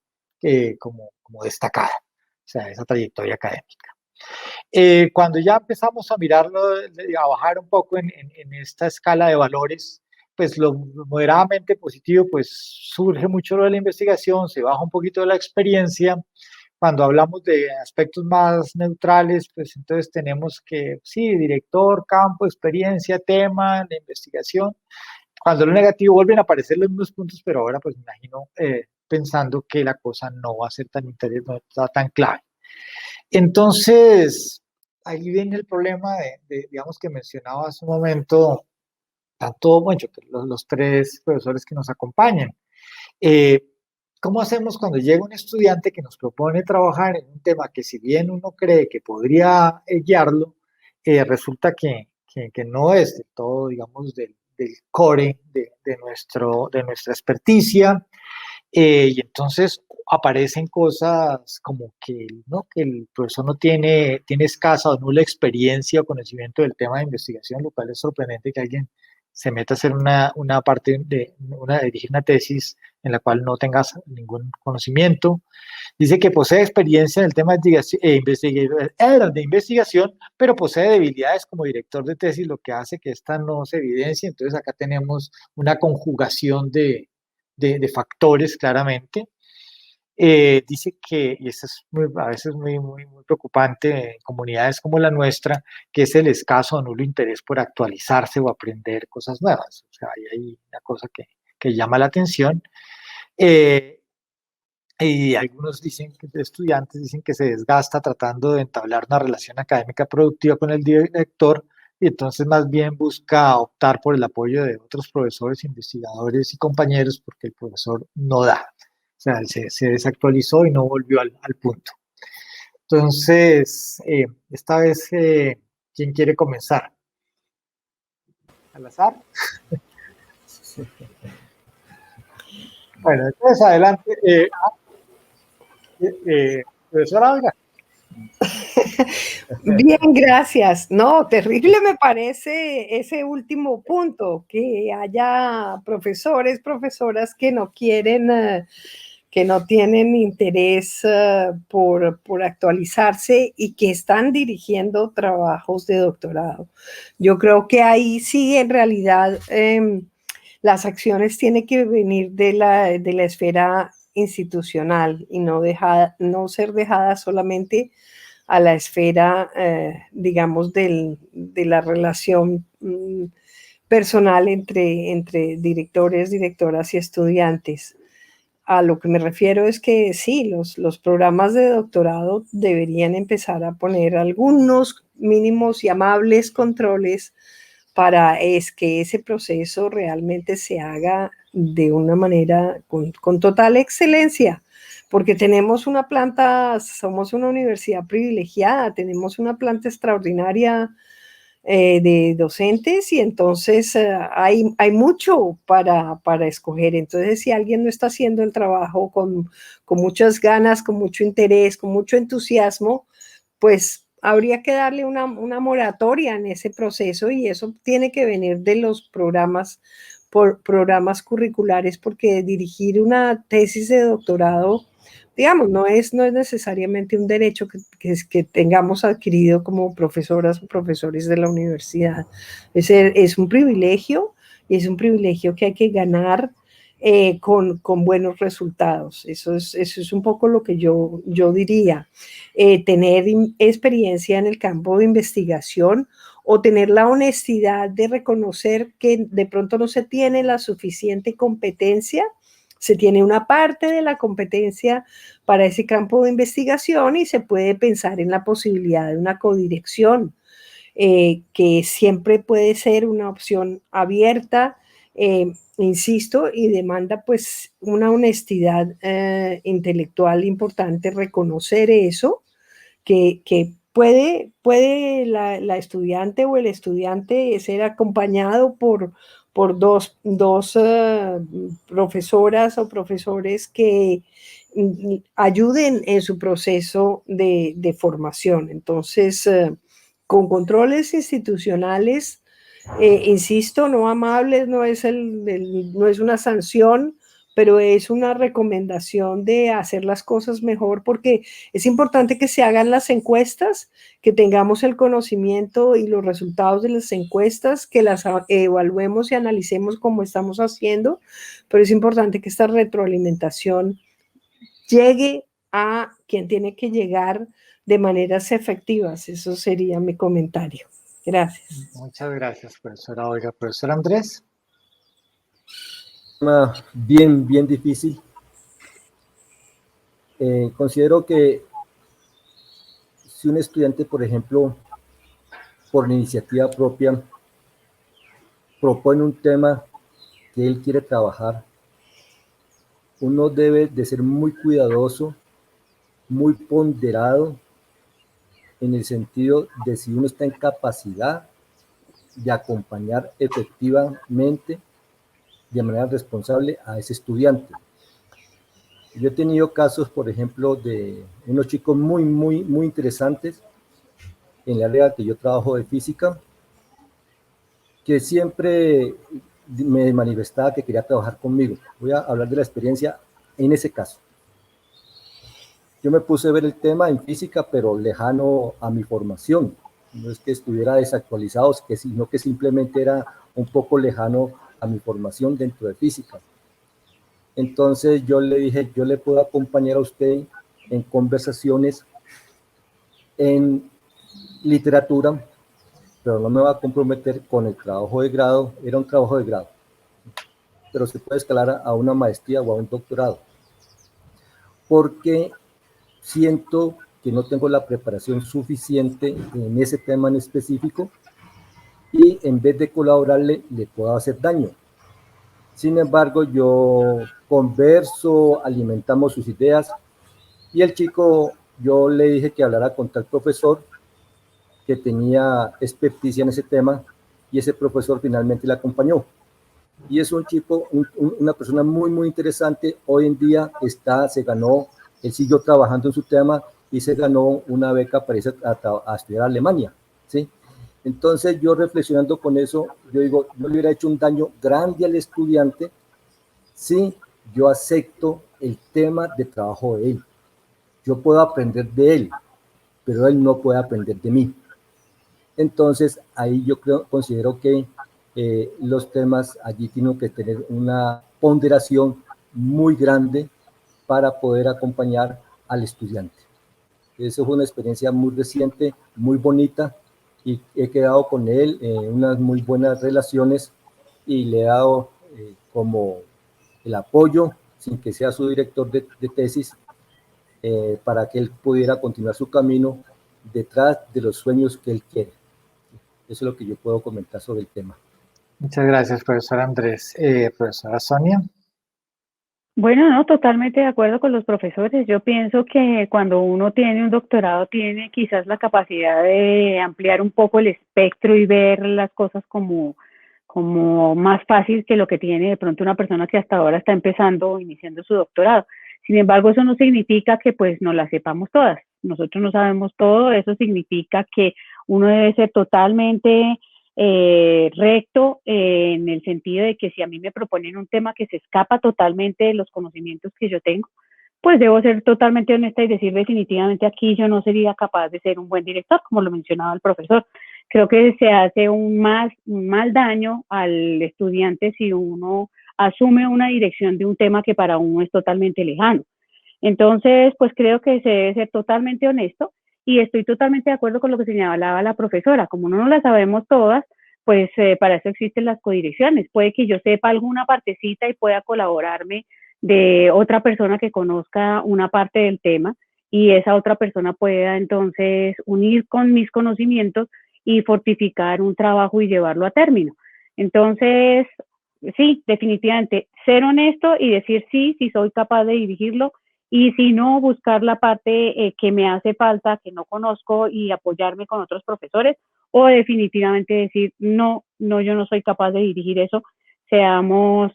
como destacada, o sea, esa trayectoria académica. Cuando ya empezamos a mirarlo, a bajar un poco en esta escala de valores, pues lo moderadamente positivo, pues surge mucho lo de la investigación, se baja un poquito de la experiencia. Cuando hablamos de aspectos más neutrales, pues entonces tenemos que, sí, director, campo, experiencia, tema, la investigación. Cuando lo negativo vuelven a aparecer los mismos puntos, pero ahora pues me imagino pensando que la cosa no va a ser tan interesante, no está tan clave. Entonces, ahí viene el problema digamos, que mencionaba hace un momento, tanto, bueno, los tres profesores que nos acompañan. ¿Cómo hacemos cuando llega un estudiante que nos propone trabajar en un tema que si bien uno cree que podría guiarlo, resulta que no es de todo, digamos, del core de nuestra experticia? Y entonces aparecen cosas como que, ¿no?, que el profesor no tiene escasa o nula experiencia o conocimiento del tema de investigación, lo cual es sorprendente que alguien se meta a hacer una parte dirigir una tesis en la cual no tengas ningún conocimiento. Dice que posee experiencia en el tema de investigación, pero posee debilidades como director de tesis, lo que hace que esta no se evidencie. Entonces acá tenemos una conjugación de factores claramente. dice que, y esto es a veces muy preocupante en comunidades como la nuestra, que es el escaso o nulo interés por actualizarse o aprender cosas nuevas. O sea, hay una cosa que llama la atención. Eh, y algunos estudiantes dicen que se desgasta tratando de entablar una relación académica productiva con el director, y entonces más bien busca optar por el apoyo de otros profesores, investigadores y compañeros porque el profesor no da. O sea, se desactualizó y no volvió al punto. Entonces, esta vez, ¿quién quiere comenzar? ¿Al azar? Bueno, entonces adelante. Profesora Olga. Bien, gracias. No, terrible me parece ese último punto, que haya profesores, profesoras que no quieren, que no tienen interés por actualizarse y que están dirigiendo trabajos de doctorado. Yo creo que ahí sí, en realidad, las acciones tienen que venir de la esfera institucional y no ser dejadas solamente a la esfera, digamos, de la relación personal entre directores, directoras y estudiantes. A lo que me refiero es que sí, los programas de doctorado deberían empezar a poner algunos mínimos y amables controles para que ese proceso realmente se haga de una manera con total excelencia, porque tenemos una planta, somos una universidad privilegiada, tenemos una planta extraordinaria de docentes y entonces hay mucho para escoger. Entonces, si alguien no está haciendo el trabajo con muchas ganas, con mucho interés, con mucho entusiasmo, pues habría que darle una moratoria en ese proceso y eso tiene que venir de los programas curriculares, porque dirigir una tesis de doctorado, digamos, no es necesariamente un derecho que tengamos adquirido como profesoras o profesores de la universidad. Es un privilegio y es un privilegio que hay que ganar con buenos resultados. Eso es un poco lo que yo diría. Tener experiencia en el campo de investigación o tener la honestidad de reconocer que de pronto no se tiene la suficiente competencia, se tiene una parte de la competencia para ese campo de investigación y se puede pensar en la posibilidad de una codirección, que siempre puede ser una opción abierta, insisto, y demanda pues una honestidad intelectual importante, reconocer eso, que puede la estudiante o el estudiante ser acompañado por dos profesoras o profesores que ayuden en su proceso de formación. Entonces, con controles institucionales, insisto, no amables, no es una sanción, pero es una recomendación de hacer las cosas mejor, porque es importante que se hagan las encuestas, que tengamos el conocimiento y los resultados de las encuestas, que las evaluemos y analicemos como estamos haciendo, pero es importante que esta retroalimentación llegue a quien tiene que llegar de maneras efectivas. Eso sería mi comentario. Gracias. Muchas gracias, profesora Olga. Profesor Andrés. Bien difícil. Considero que si un estudiante, por ejemplo, por iniciativa propia, propone un tema que él quiere trabajar, uno debe de ser muy cuidadoso, muy ponderado, en el sentido de si uno está en capacidad de acompañar efectivamente, de manera responsable, a ese estudiante. Yo he tenido casos, por ejemplo, de unos chicos muy interesantes en el área que yo trabajo de física, que siempre me manifestaba que quería trabajar conmigo. Voy a hablar de la experiencia en ese caso. Yo me puse a ver el tema en física, pero lejano a mi formación. No es que estuviera desactualizado, sino que simplemente era un poco lejano a mi formación dentro de física. Entonces yo le dije, yo le puedo acompañar a usted en conversaciones en literatura, pero no me va a comprometer con el trabajo de grado. Era un trabajo de grado, pero se puede escalar a una maestría o a un doctorado, porque siento que no tengo la preparación suficiente en ese tema en específico y en vez de colaborarle, le puedo hacer daño. Sin embargo, yo converso, alimentamos sus ideas y el chico, yo le dije que hablara con tal profesor que tenía experticia en ese tema y ese profesor finalmente le acompañó. Y es un chico, una persona muy, muy interesante. Hoy en día se ganó, él siguió trabajando en su tema y se ganó una beca para irse a estudiar a Alemania, ¿sí? Entonces yo reflexionando con eso, yo digo, yo le hubiera hecho un daño grande al estudiante si yo acepto el tema de trabajo de él. Yo puedo aprender de él, pero él no puede aprender de mí. Entonces, ahí yo considero que los temas allí tienen que tener una ponderación muy grande para poder acompañar al estudiante. Eso fue una experiencia muy reciente, muy bonita, y he quedado con él en unas muy buenas relaciones y le he dado como el apoyo, sin que sea su director de tesis, para que él pudiera continuar su camino detrás de los sueños que él quiere. Eso es lo que yo puedo comentar sobre el tema. Muchas gracias, profesor Andrés. Profesora Sonia. Bueno, no, totalmente de acuerdo con los profesores. Yo pienso que cuando uno tiene un doctorado tiene quizás la capacidad de ampliar un poco el espectro y ver las cosas como más fácil que lo que tiene de pronto una persona que hasta ahora está empezando o iniciando su doctorado. Sin embargo, eso no significa que pues no las sepamos todas. Nosotros no sabemos todo, eso significa que uno debe ser totalmente recto en el sentido de que si a mí me proponen un tema que se escapa totalmente de los conocimientos que yo tengo, pues debo ser totalmente honesta y decir definitivamente aquí yo no sería capaz de ser un buen director, como lo mencionaba el profesor. Creo que se hace un mal daño al estudiante si uno asume una dirección de un tema que para uno es totalmente lejano. Entonces, pues creo que se debe ser totalmente honesto y estoy totalmente de acuerdo con lo que señalaba la profesora. Como no las sabemos todas, pues para eso existen las codirecciones. Puede que yo sepa alguna partecita y pueda colaborarme de otra persona que conozca una parte del tema y esa otra persona pueda entonces unir con mis conocimientos y fortificar un trabajo y llevarlo a término. Entonces, sí, definitivamente, ser honesto y decir sí soy capaz de dirigirlo y si no, buscar la parte que me hace falta, que no conozco y apoyarme con otros profesores o definitivamente decir, no, yo no soy capaz de dirigir eso, seamos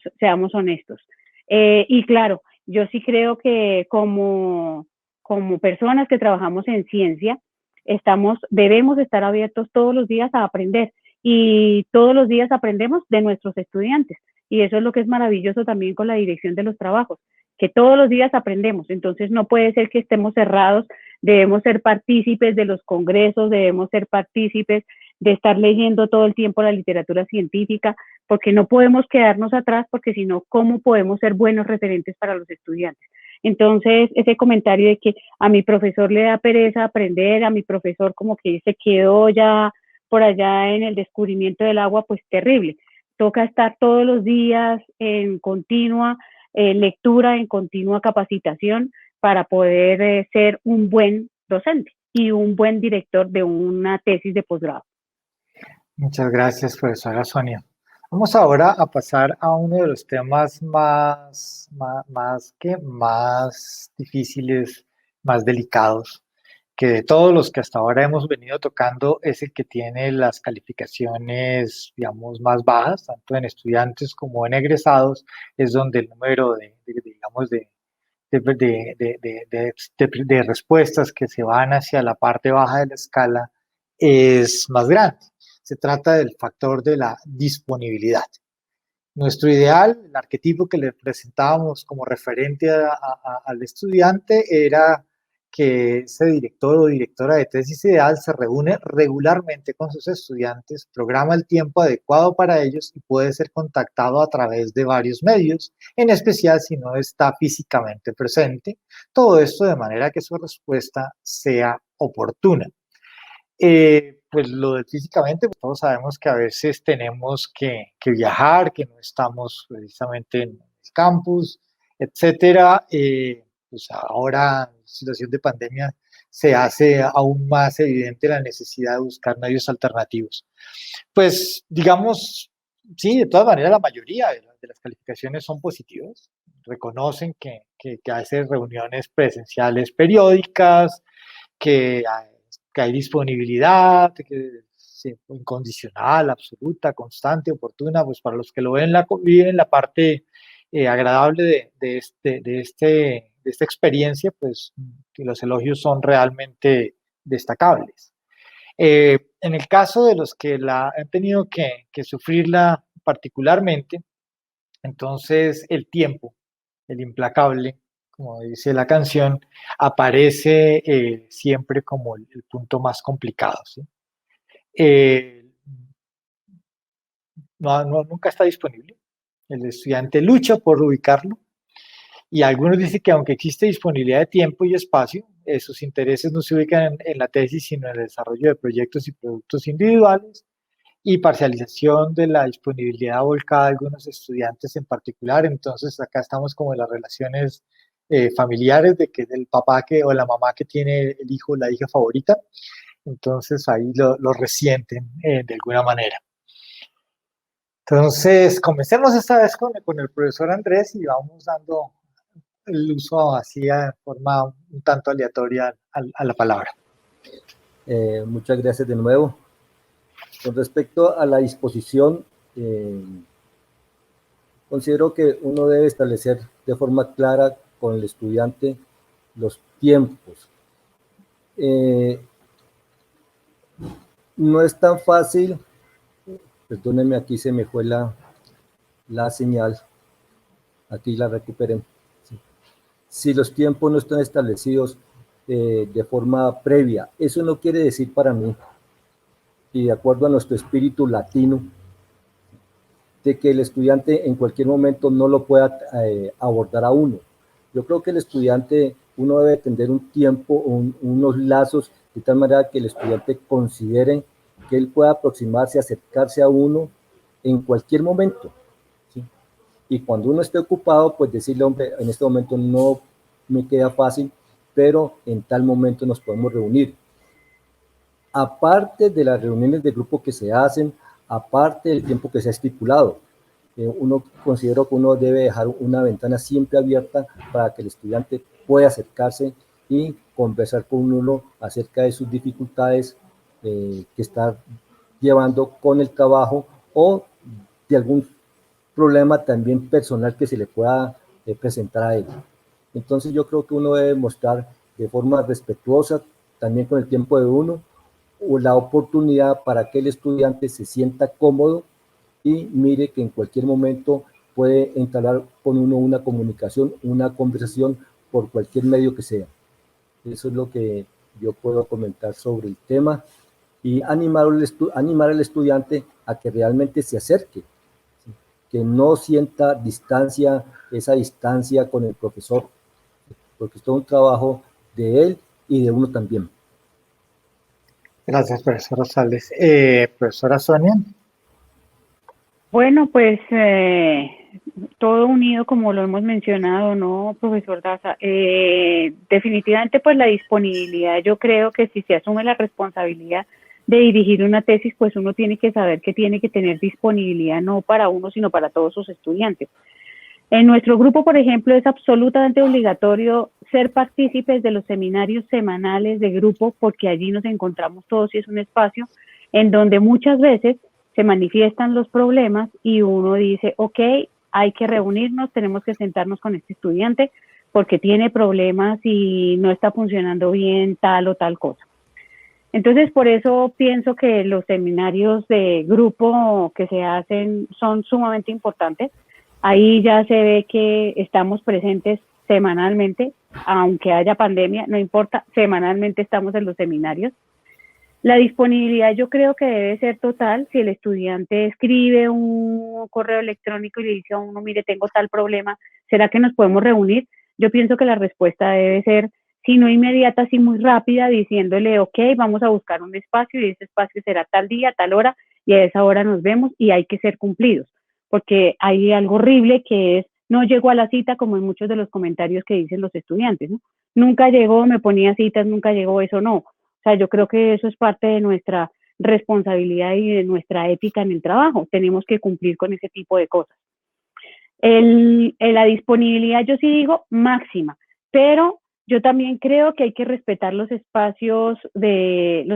honestos. Y claro, yo sí creo que como personas que trabajamos en ciencia, debemos estar abiertos todos los días a aprender y todos los días aprendemos de nuestros estudiantes. Y eso es lo que es maravilloso también con la dirección de los trabajos, que todos los días aprendemos. Entonces no puede ser que estemos cerrados, debemos ser partícipes de los congresos, debemos ser partícipes de estar leyendo todo el tiempo la literatura científica, porque no podemos quedarnos atrás, porque si no, ¿cómo podemos ser buenos referentes para los estudiantes? Entonces, ese comentario de que a mi profesor le da pereza aprender, a mi profesor como que se quedó ya por allá en el descubrimiento del agua, pues terrible. Toca estar todos los días en continua lectura, en continua capacitación para poder ser un buen docente y un buen director de una tesis de posgrado. Muchas gracias, profesora Sonia. Vamos ahora a pasar a uno de los temas más difíciles, más delicados, que de todos los que hasta ahora hemos venido tocando es el que tiene las calificaciones, digamos, más bajas, tanto en estudiantes como en egresados, es donde el número de respuestas que se van hacia la parte baja de la escala es más grande. Se trata del factor de la disponibilidad. Nuestro ideal, el arquetipo que le presentábamos como referente al estudiante era que ese director o directora de tesis ideal se reúne regularmente con sus estudiantes, programa el tiempo adecuado para ellos y puede ser contactado a través de varios medios, en especial si no está físicamente presente. Todo esto de manera que su respuesta sea oportuna. Pues lo de físicamente, pues todos sabemos que a veces tenemos que viajar, que no estamos precisamente en el campus, etcétera. Pues ahora, en situación de pandemia, se hace aún más evidente la necesidad de buscar medios alternativos. Pues digamos, sí, de todas maneras la mayoría de las calificaciones son positivas, reconocen que hace reuniones presenciales periódicas, que que hay disponibilidad, que sí, incondicional, absoluta, constante, oportuna, pues para los que lo ven, viven la parte agradable de esta experiencia, pues que los elogios son realmente destacables. En el caso de los que la han tenido que sufrirla particularmente, entonces el tiempo, el implacable, como dice la canción, aparece siempre como el punto más complicado, ¿sí? Eh, nunca está disponible. El estudiante lucha por ubicarlo y algunos dicen que aunque existe disponibilidad de tiempo y espacio, sus intereses no se ubican en la tesis, sino en el desarrollo de proyectos y productos individuales y parcialización de la disponibilidad volcada a algunos estudiantes en particular. Entonces acá estamos como en las relaciones familiares de que el papá o la mamá que tiene el hijo o la hija favorita. Entonces ahí lo resienten de alguna manera. Entonces, comencemos esta vez con el profesor Andrés y vamos dando el uso así de forma un tanto aleatoria a la palabra. Muchas gracias de nuevo. Con respecto a la disposición, considero que uno debe establecer de forma clara con el estudiante los tiempos. No es tan fácil, perdónenme, aquí se me fue la señal, aquí la recuperé. Sí. Si los tiempos no están establecidos de forma previa, eso no quiere decir para mí, y de acuerdo a nuestro espíritu latino, de que el estudiante en cualquier momento no lo pueda abordar a uno. Yo creo que el estudiante, uno debe tener un tiempo, unos lazos, de tal manera que el estudiante considere que él pueda aproximarse, acercarse a uno en cualquier momento, ¿sí? Y cuando uno esté ocupado, pues decirle, hombre, en este momento no me queda fácil, pero en tal momento nos podemos reunir. Aparte de las reuniones de grupo que se hacen, aparte del tiempo que se ha estipulado, uno considero que uno debe dejar una ventana siempre abierta para que el estudiante pueda acercarse y conversar con uno acerca de sus dificultades que está llevando con el trabajo o de algún problema también personal que se le pueda presentar a él. Entonces yo creo que uno debe mostrar de forma respetuosa también con el tiempo de uno o la oportunidad para que el estudiante se sienta cómodo y mire que en cualquier momento puede entablar con uno una comunicación, una conversación por cualquier medio que sea. Eso es lo que yo puedo comentar sobre el tema y animar al estudiante a que realmente se acerque, ¿sí? Que no sienta distancia, esa distancia con el profesor, porque es todo un trabajo de él y de uno también. Gracias, profesora Sales. Profesora Sonia. Bueno, pues todo unido, como lo hemos mencionado, ¿no, profesor Daza? Definitivamente, pues la disponibilidad, yo creo que si se asume la responsabilidad de dirigir una tesis, pues uno tiene que saber que tiene que tener disponibilidad no para uno, sino para todos sus estudiantes. En nuestro grupo, por ejemplo, es absolutamente obligatorio ser partícipes de los seminarios semanales de grupo, porque allí nos encontramos todos y es un espacio en donde muchas veces se manifiestan los problemas y uno dice, ok, hay que reunirnos, tenemos que sentarnos con este estudiante porque tiene problemas y no está funcionando bien tal o tal cosa. Entonces, por eso pienso que los seminarios de grupo que se hacen son sumamente importantes. Ahí ya se ve que estamos presentes semanalmente, aunque haya pandemia, no importa, semanalmente estamos en los seminarios. La disponibilidad yo creo que debe ser total. Si el estudiante escribe un correo electrónico y le dice a uno, mire, tengo tal problema, ¿será que nos podemos reunir? Yo pienso que la respuesta debe ser, si no inmediata, sí muy rápida, diciéndole, ok, vamos a buscar un espacio y ese espacio será tal día, tal hora, y a esa hora nos vemos y hay que ser cumplidos, porque hay algo horrible que es, no llegó a la cita, como en muchos de los comentarios que dicen los estudiantes, ¿no? Nunca llegó, me ponía citas, nunca llegó, eso no. O sea, yo creo que eso es parte de nuestra responsabilidad y de nuestra ética en el trabajo. Tenemos que cumplir con ese tipo de cosas. La disponibilidad, yo sí digo máxima, pero yo también creo que hay que respetar los espacios del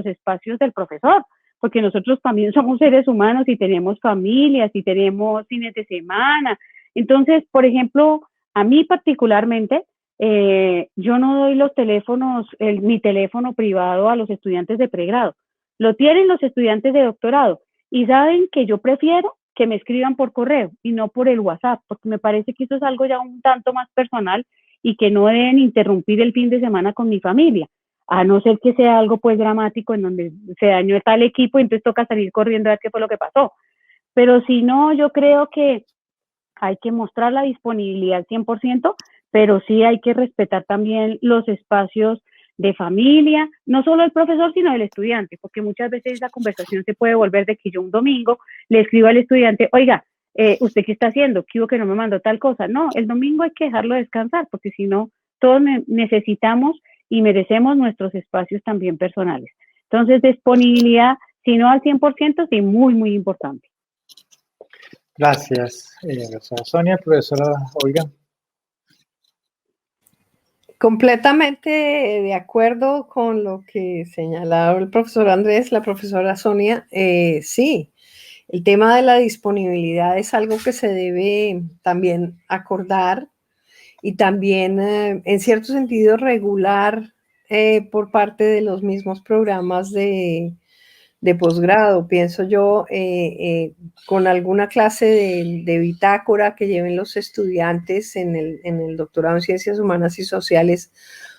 profesor, porque nosotros también somos seres humanos y tenemos familias y tenemos fines de semana. Entonces, por ejemplo, a mí particularmente, yo no doy los teléfonos, mi teléfono privado a los estudiantes de pregrado. Lo tienen los estudiantes de doctorado y saben que yo prefiero que me escriban por correo y no por el WhatsApp, porque me parece que eso es algo ya un tanto más personal y que no deben interrumpir el fin de semana con mi familia, a no ser que sea algo pues dramático en donde se dañó tal equipo y entonces toca salir corriendo a ver qué fue lo que pasó. Pero si no, yo creo que hay que mostrar la disponibilidad al 100%, pero sí hay que respetar también los espacios de familia, no solo el profesor, sino el estudiante, porque muchas veces esa conversación se puede volver de que yo un domingo le escribo al estudiante, oiga, ¿usted qué está haciendo? ¿Qué hubo que no me mandó tal cosa? No, el domingo hay que dejarlo descansar, porque si no, todos necesitamos y merecemos nuestros espacios también personales. Entonces, disponibilidad, si no al 100%, sí, muy, muy importante. Gracias, profesora Sonia. Profesora Olga. Completamente de acuerdo con lo que señalaba el profesor Andrés, la profesora Sonia. Sí, el tema de la disponibilidad es algo que se debe también acordar y también, en cierto sentido, regular por parte de los mismos programas de posgrado, pienso yo, con alguna clase de bitácora que lleven los estudiantes en el doctorado en Ciencias Humanas y Sociales.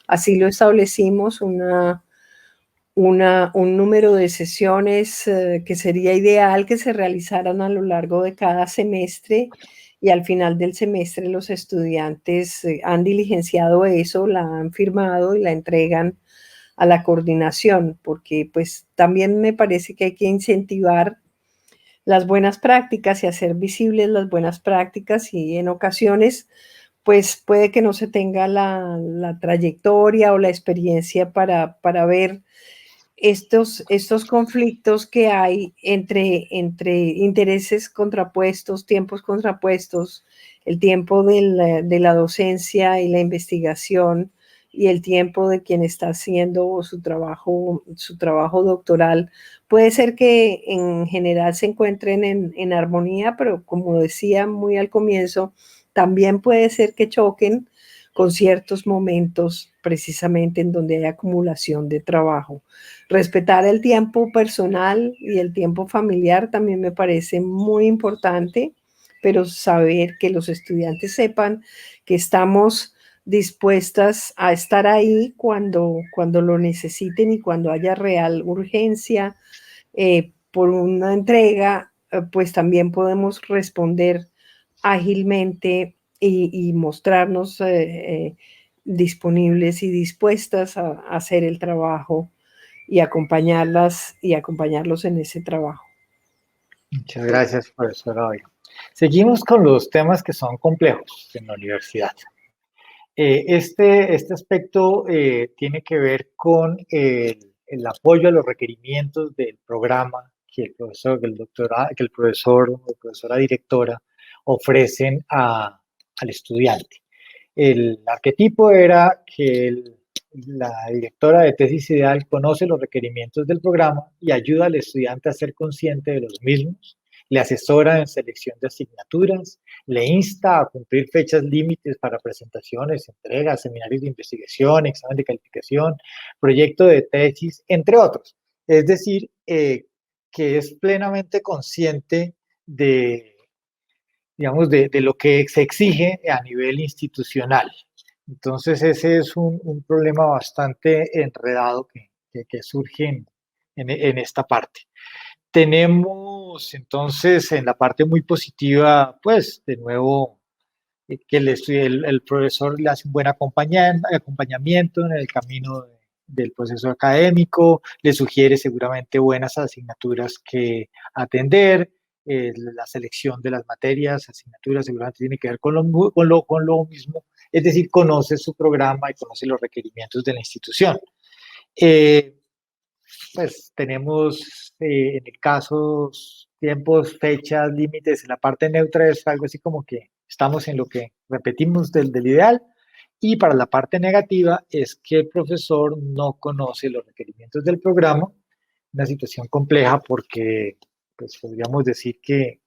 Así lo establecimos, un número de sesiones que sería ideal que se realizaran a lo largo de cada semestre, y al final del semestre los estudiantes han diligenciado eso, la han firmado y la entregan a la coordinación, porque pues también me parece que hay que incentivar las buenas prácticas y hacer visibles las buenas prácticas, y en ocasiones pues puede que no se tenga la trayectoria o la experiencia para ver estos conflictos que hay entre intereses contrapuestos, tiempos contrapuestos, el tiempo de la docencia y la investigación y el tiempo de quien está haciendo su trabajo doctoral. Puede ser que en general se encuentren en armonía, pero como decía muy al comienzo, también puede ser que choquen con ciertos momentos precisamente en donde hay acumulación de trabajo. Respetar el tiempo personal y el tiempo familiar también me parece muy importante, pero saber que los estudiantes sepan que estamos dispuestas a estar ahí cuando lo necesiten y cuando haya real urgencia por una entrega, pues también podemos responder ágilmente y mostrarnos disponibles y dispuestas a hacer el trabajo y acompañarlos en ese trabajo. Muchas gracias, profesora Olga. Seguimos con los temas que son complejos en la universidad. Este aspecto tiene que ver con el apoyo a los requerimientos del programa que el profesor, que el profesor o profesora directora ofrecen al estudiante. El arquetipo era que la directora de tesis ideal conoce los requerimientos del programa y ayuda al estudiante a ser consciente de los mismos, le asesora en selección de asignaturas, le insta a cumplir fechas límites para presentaciones, entregas, seminarios de investigación, examen de calificación, proyecto de tesis, entre otros. Es decir, que es plenamente consciente de, digamos, de lo que se exige a nivel institucional. Entonces ese es un problema bastante enredado que surge en esta parte. Tenemos entonces en la parte muy positiva, pues de nuevo, que el profesor le hace un buen acompañamiento en el camino del proceso académico, le sugiere seguramente buenas asignaturas que atender, la selección de las materias, asignaturas seguramente tiene que ver con lo mismo, es decir, conoce su programa y conoce los requerimientos de la institución. Eh, pues tenemos en el caso tiempos, fechas, límites, en la parte neutra es algo así como que estamos en lo que repetimos del ideal, y para la parte negativa es que el profesor no conoce los requerimientos del programa, una situación compleja porque pues podríamos decir que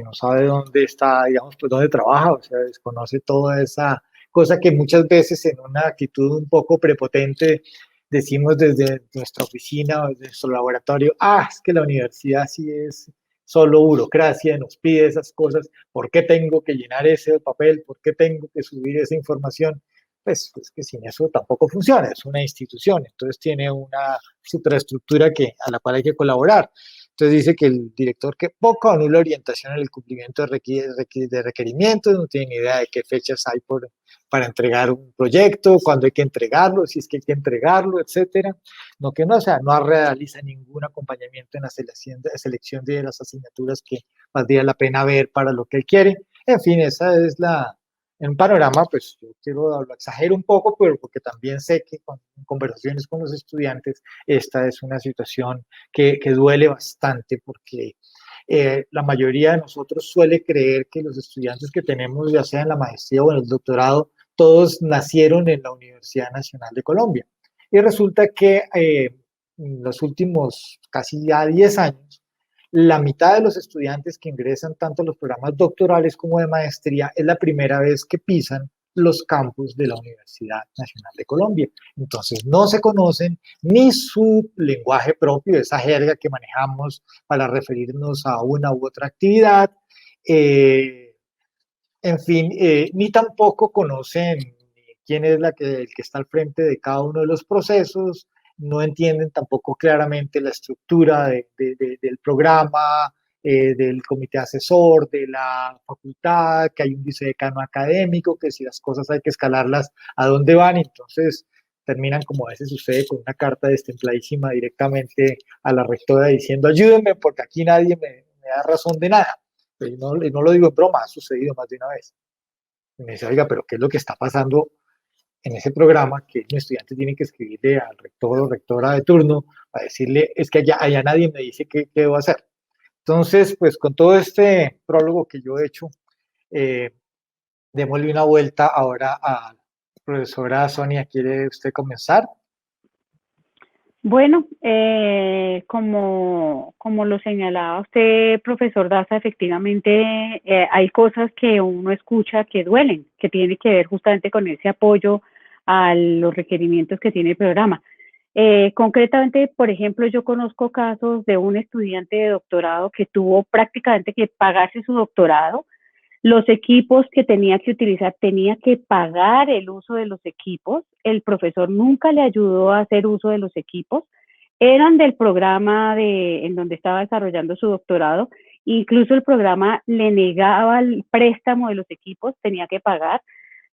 no sabe dónde está, digamos, pues dónde trabaja, o sea, desconoce toda esa cosa que muchas veces en una actitud un poco prepotente decimos desde nuestra oficina o desde nuestro laboratorio, es que la universidad sí es solo burocracia, nos pide esas cosas, ¿por qué tengo que llenar ese papel? ¿Por qué tengo que subir esa información? Pues que sin eso tampoco funciona, es una institución, entonces tiene una superestructura a la cual hay que colaborar. Entonces dice que el director que poca o nula orientación en el cumplimiento de requerimientos, no tiene ni idea de qué fechas hay para entregar un proyecto, cuándo hay que entregarlo, si es que hay que entregarlo, etcétera. No que no, o sea, no realiza ningún acompañamiento en la selección de las asignaturas que valdría la pena ver para lo que él quiere. En fin, esa es en un panorama, pues yo lo exagero un poco, pero porque también sé que en conversaciones con los estudiantes, esta es una situación que duele bastante porque la mayoría de nosotros suele creer que los estudiantes que tenemos, ya sea en la maestría o en el doctorado, todos nacieron en la Universidad Nacional de Colombia. Y resulta que en los últimos casi ya 10 años, la mitad de los estudiantes que ingresan tanto a los programas doctorales como de maestría es la primera vez que pisan los campus de la Universidad Nacional de Colombia. Entonces no se conocen ni su lenguaje propio, esa jerga que manejamos para referirnos a una u otra actividad, en fin, ni tampoco conocen quién es el que está al frente de cada uno de los procesos, no entienden tampoco claramente la estructura del programa, del comité asesor, de la facultad, que hay un vicedecano académico, que si las cosas hay que escalarlas, ¿a dónde van? Entonces terminan, como a veces sucede, con una carta destempladísima directamente a la rectora diciendo, ayúdenme porque aquí nadie me da razón de nada. Y no lo digo en broma, ha sucedido más de una vez. Y me dice, oiga, pero ¿qué es lo que está pasando en ese programa? Que un estudiante tiene que escribirle al rector o rectora de turno a decirle, es que allá nadie me dice qué debo hacer. Entonces, pues con todo este prólogo que yo he hecho, démosle una vuelta ahora a la profesora Sonia. ¿Quiere usted comenzar? Bueno, como lo señalaba usted, profesor Daza, efectivamente hay cosas que uno escucha que duelen, que tiene que ver justamente con ese apoyo a los requerimientos que tiene el programa. Concretamente, por ejemplo, yo conozco casos de un estudiante de doctorado que tuvo prácticamente que pagarse su doctorado. Los equipos que tenía que utilizar, tenía que pagar el uso de los equipos. El profesor nunca le ayudó a hacer uso de los equipos. Eran del programa en donde estaba desarrollando su doctorado. Incluso el programa le negaba el préstamo de los equipos, tenía que pagar.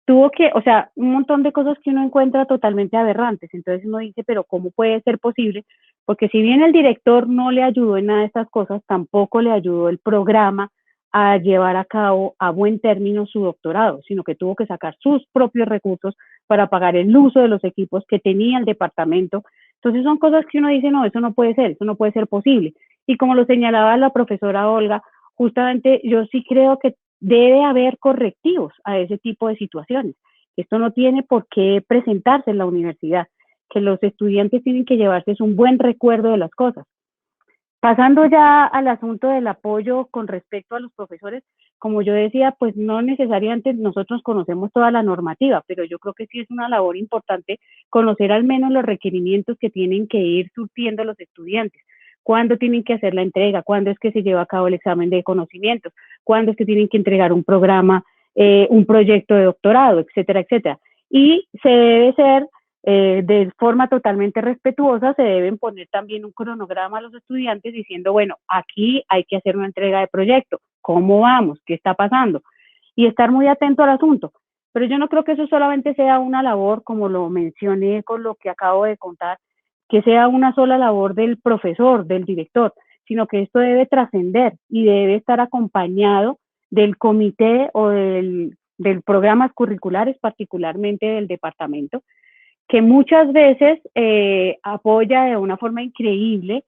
O sea, un montón de cosas que uno encuentra totalmente aberrantes. Entonces uno dice, pero ¿cómo puede ser posible? Porque si bien el director no le ayudó en nada de estas cosas, tampoco le ayudó el programa a llevar a cabo a buen término su doctorado, sino que tuvo que sacar sus propios recursos para pagar el uso de los equipos que tenía el departamento. Entonces son cosas que uno dice, no, eso no puede ser posible. Y como lo señalaba la profesora Olga, justamente yo sí creo que debe haber correctivos a ese tipo de situaciones. Esto no tiene por qué presentarse en la universidad, que los estudiantes tienen que llevarse un buen recuerdo de las cosas. Pasando ya al asunto del apoyo con respecto a los profesores, como yo decía, pues no necesariamente nosotros conocemos toda la normativa, pero yo creo que sí es una labor importante conocer al menos los requerimientos que tienen que ir surtiendo los estudiantes. Cuándo tienen que hacer la entrega, cuándo es que se lleva a cabo el examen de conocimientos, cuándo es que tienen que entregar un programa, un proyecto de doctorado, etcétera, etcétera. y se debe ser de forma totalmente respetuosa, se deben poner también un cronograma a los estudiantes diciendo, bueno, aquí hay que hacer una entrega de proyecto, ¿cómo vamos? ¿Qué está pasando? Y estar muy atento al asunto. Pero yo no creo que eso solamente sea una labor, como lo mencioné con lo que acabo de contar, que sea una sola labor del profesor, del director, sino que esto debe trascender y debe estar acompañado del comité o del programas curriculares, particularmente del departamento, que muchas veces apoya de una forma increíble,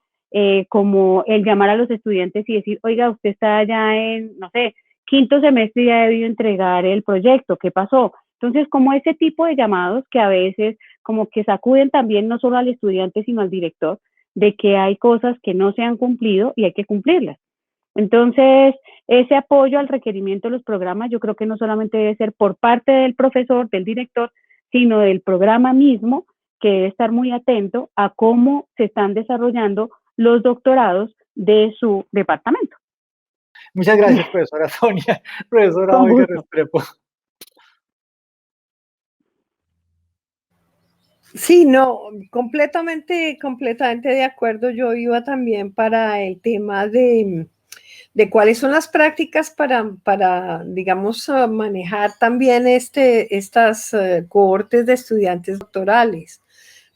como el llamar a los estudiantes y decir, oiga, usted está ya en, no sé, quinto semestre y ya ha debido entregar el proyecto, ¿qué pasó? Entonces, como ese tipo de llamados que a veces como que sacuden también no solo al estudiante, sino al director, de que hay cosas que no se han cumplido y hay que cumplirlas. Entonces, ese apoyo al requerimiento de los programas, yo creo que no solamente debe ser por parte del profesor, del director, sino del programa mismo, que debe estar muy atento a cómo se están desarrollando los doctorados de su departamento. Muchas gracias, profesora Sonia. Profesora Con Olga gusto. Restrepo. Sí, no, completamente de acuerdo. Yo iba también para el tema de cuáles son las prácticas para digamos, manejar también estas cohortes de estudiantes doctorales,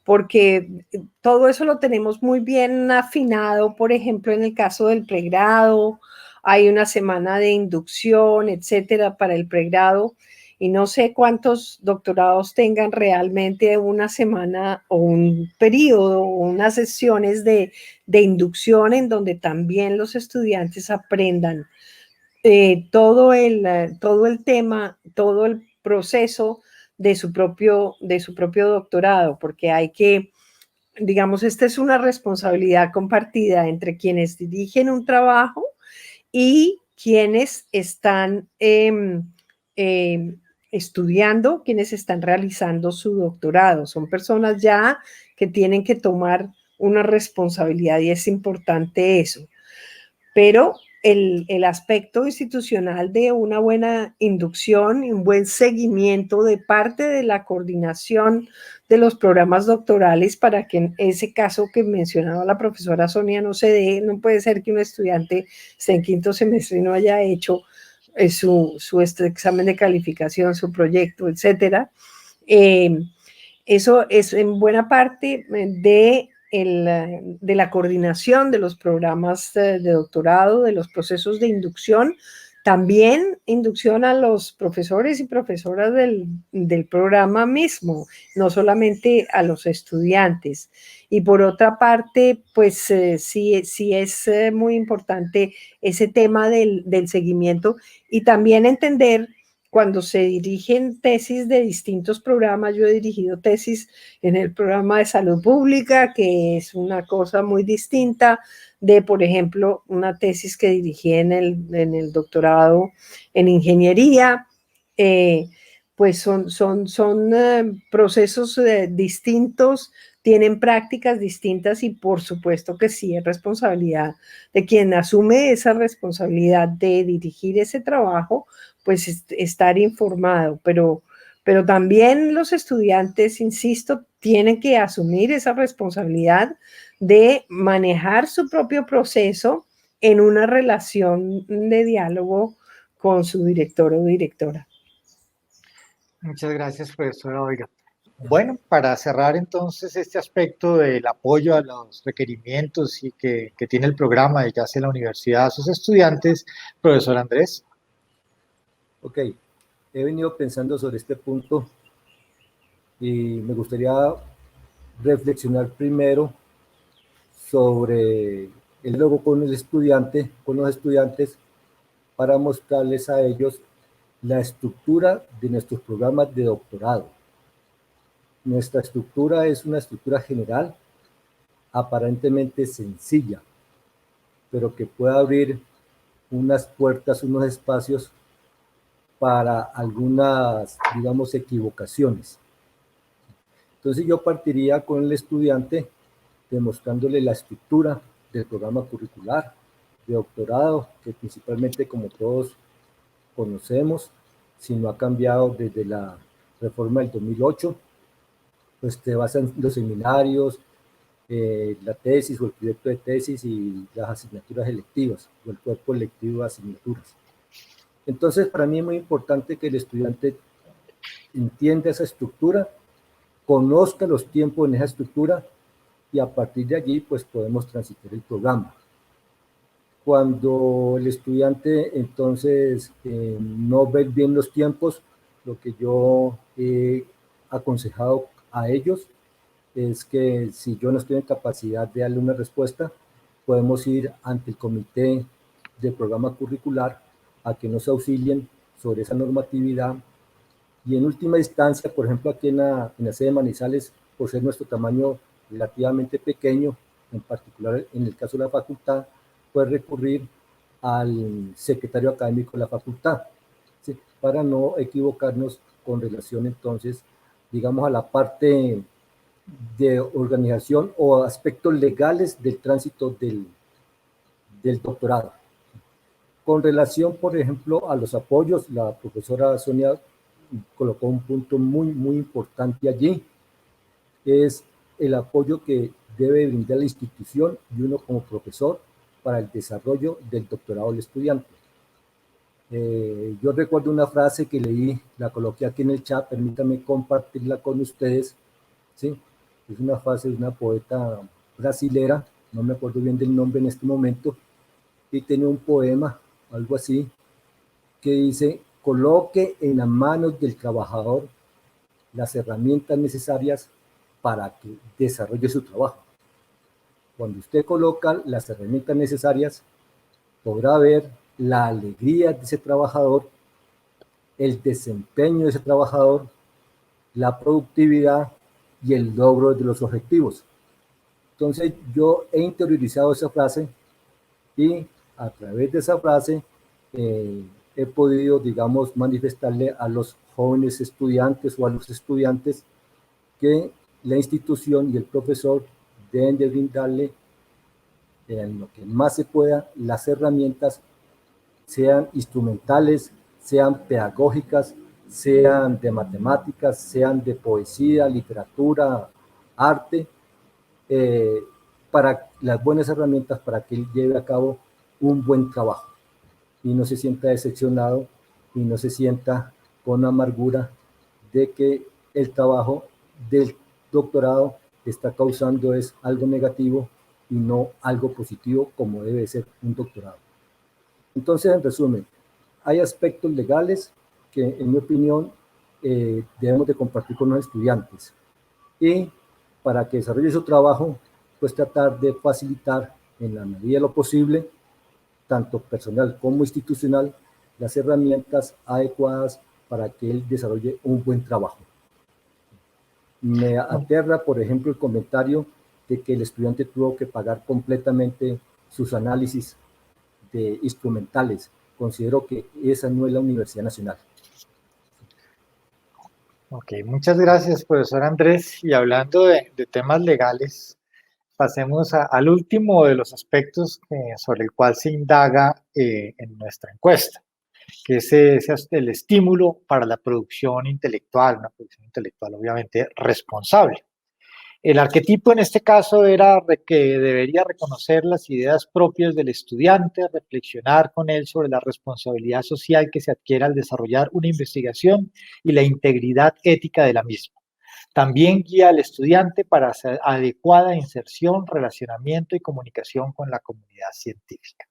porque todo eso lo tenemos muy bien afinado, por ejemplo, en el caso del pregrado, hay una semana de inducción, etcétera, para el pregrado, y no sé cuántos doctorados tengan realmente una semana o un periodo o unas sesiones de inducción en donde también los estudiantes aprendan todo el tema, todo el proceso de su propio doctorado, porque hay que, digamos, esta es una responsabilidad compartida entre quienes dirigen un trabajo y quienes están estudiando, quienes están realizando su doctorado. Son personas ya que tienen que tomar una responsabilidad y es importante eso. Pero el aspecto institucional de una buena inducción y un buen seguimiento de parte de la coordinación de los programas doctorales para que en ese caso que mencionaba la profesora Sonia no se dé, no puede ser que un estudiante esté en quinto semestre y no haya hecho su examen de calificación, su proyecto, etcétera. Eso es en buena parte de la coordinación de los programas de doctorado, de los procesos de inducción, también inducción a los profesores y profesoras del programa mismo, no solamente a los estudiantes. Y por otra parte, pues sí es muy importante ese tema del seguimiento y también entender cuando se dirigen tesis de distintos programas. Yo he dirigido tesis en el programa de salud pública, que es una cosa muy distinta de, por ejemplo, una tesis que dirigí en el doctorado en ingeniería. Pues son procesos distintos, tienen prácticas distintas y por supuesto que sí es responsabilidad de quien asume esa responsabilidad de dirigir ese trabajo, pues estar informado, pero también los estudiantes, insisto, tienen que asumir esa responsabilidad de manejar su propio proceso en una relación de diálogo con su director o directora. Muchas gracias, profesora Olga. Bueno, para cerrar entonces este aspecto del apoyo a los requerimientos y que tiene el programa de hace la universidad a sus estudiantes, profesor Andrés. Ok, he venido pensando sobre este punto y me gustaría reflexionar primero sobre el diálogo con el estudiante, con los estudiantes, para mostrarles a ellos la estructura de nuestros programas de doctorado. Nuestra estructura es una estructura general, aparentemente sencilla, pero que puede abrir unas puertas, unos espacios para algunas, digamos, equivocaciones. Entonces yo partiría con el estudiante demostrándole la estructura del programa curricular de doctorado, que principalmente, como todos conocemos, si no ha cambiado desde la reforma del 2008, pues te basan los seminarios, la tesis o el proyecto de tesis y las asignaturas electivas o el cuerpo electivo de asignaturas. Entonces, para mí es muy importante que el estudiante entienda esa estructura, conozca los tiempos en esa estructura y a partir de allí, pues podemos transitar el programa. Cuando el estudiante entonces no ve bien los tiempos, lo que yo he aconsejado a ellos es que si yo no estoy en capacidad de darle una respuesta, podemos ir ante el comité del programa curricular a que nos auxilien sobre esa normatividad y en última instancia, por ejemplo, aquí en la sede de Manizales, por ser nuestro tamaño relativamente pequeño, en particular en el caso de la facultad, puede recurrir al secretario académico de la facultad, ¿sí? Para no equivocarnos con relación entonces, digamos, a la parte de organización o aspectos legales del tránsito del doctorado. Con relación, por ejemplo, a los apoyos, la profesora Sonia colocó un punto muy importante allí, es el apoyo que debe brindar la institución y uno como profesor para el desarrollo del doctorado del estudiante. Yo recuerdo una frase que leí, la coloqué aquí en el chat, permítanme compartirla con ustedes, ¿sí? Es una frase de una poeta brasilera, no me acuerdo bien del nombre en este momento, y tiene un poema, algo así, que dice: coloque en las manos del trabajador las herramientas necesarias para que desarrolle su trabajo. Cuando usted coloca las herramientas necesarias, podrá ver la alegría de ese trabajador, el desempeño de ese trabajador, la productividad y el logro de los objetivos. Entonces yo he interiorizado esa frase y a través de esa frase he podido, digamos, manifestarle a los jóvenes estudiantes o a los estudiantes que la institución y el profesor deben de brindarle en lo que más se pueda las herramientas, sean instrumentales, sean pedagógicas, sean de matemáticas, sean de poesía, literatura, arte, para las buenas herramientas para que él lleve a cabo un buen trabajo y no se sienta decepcionado y no se sienta con amargura de que el trabajo del doctorado está causando es algo negativo y no algo positivo como debe ser un doctorado. Entonces, en resumen, hay aspectos legales que, en mi opinión, debemos de compartir con los estudiantes y para que desarrolle su trabajo, pues tratar de facilitar en la medida de lo posible, tanto personal como institucional, las herramientas adecuadas para que él desarrolle un buen trabajo. Me aterra, por ejemplo, el comentario de que el estudiante tuvo que pagar completamente sus análisis de instrumentales. Considero que esa no es la Universidad Nacional. Ok, muchas gracias, profesor Andrés. Y hablando de temas legales, pasemos al último de los aspectos sobre el cual se indaga en nuestra encuesta, que es el estímulo para la producción intelectual, una producción intelectual obviamente responsable. El arquetipo en este caso era que debería reconocer las ideas propias del estudiante, reflexionar con él sobre la responsabilidad social que se adquiere al desarrollar una investigación y la integridad ética de la misma. También guía al estudiante para hacer adecuada inserción, relacionamiento y comunicación con la comunidad científica.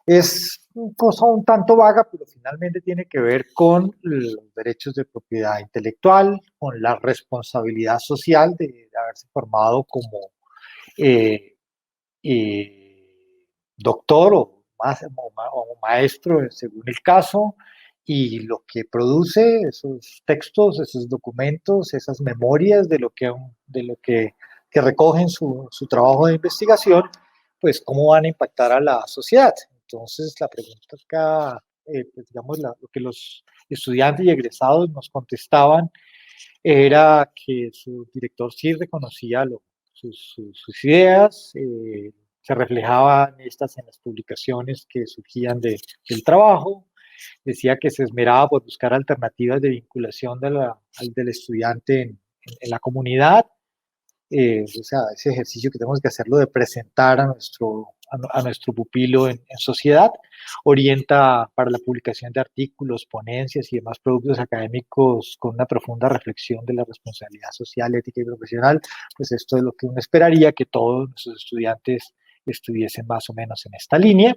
Es una cosa un tanto vaga, pero finalmente tiene que ver con los derechos de propiedad intelectual, con la responsabilidad social de haberse formado como doctor o maestro, según el caso, y lo que produce esos textos, esos documentos, esas memorias de lo que recogen su trabajo de investigación, pues cómo van a impactar a la sociedad. Entonces, la pregunta acá, pues, digamos, lo que los estudiantes y egresados nos contestaban era que su director sí reconocía sus ideas, se reflejaban estas en las publicaciones que surgían del trabajo, decía que se esmeraba por buscar alternativas de vinculación del estudiante en la comunidad. O sea, ese ejercicio que tenemos que hacerlo de presentar a nuestro pupilo en sociedad, orienta para la publicación de artículos, ponencias y demás productos académicos con una profunda reflexión de la responsabilidad social, ética y profesional. Pues esto es lo que uno esperaría que todos nuestros estudiantes estuviesen más o menos en esta línea.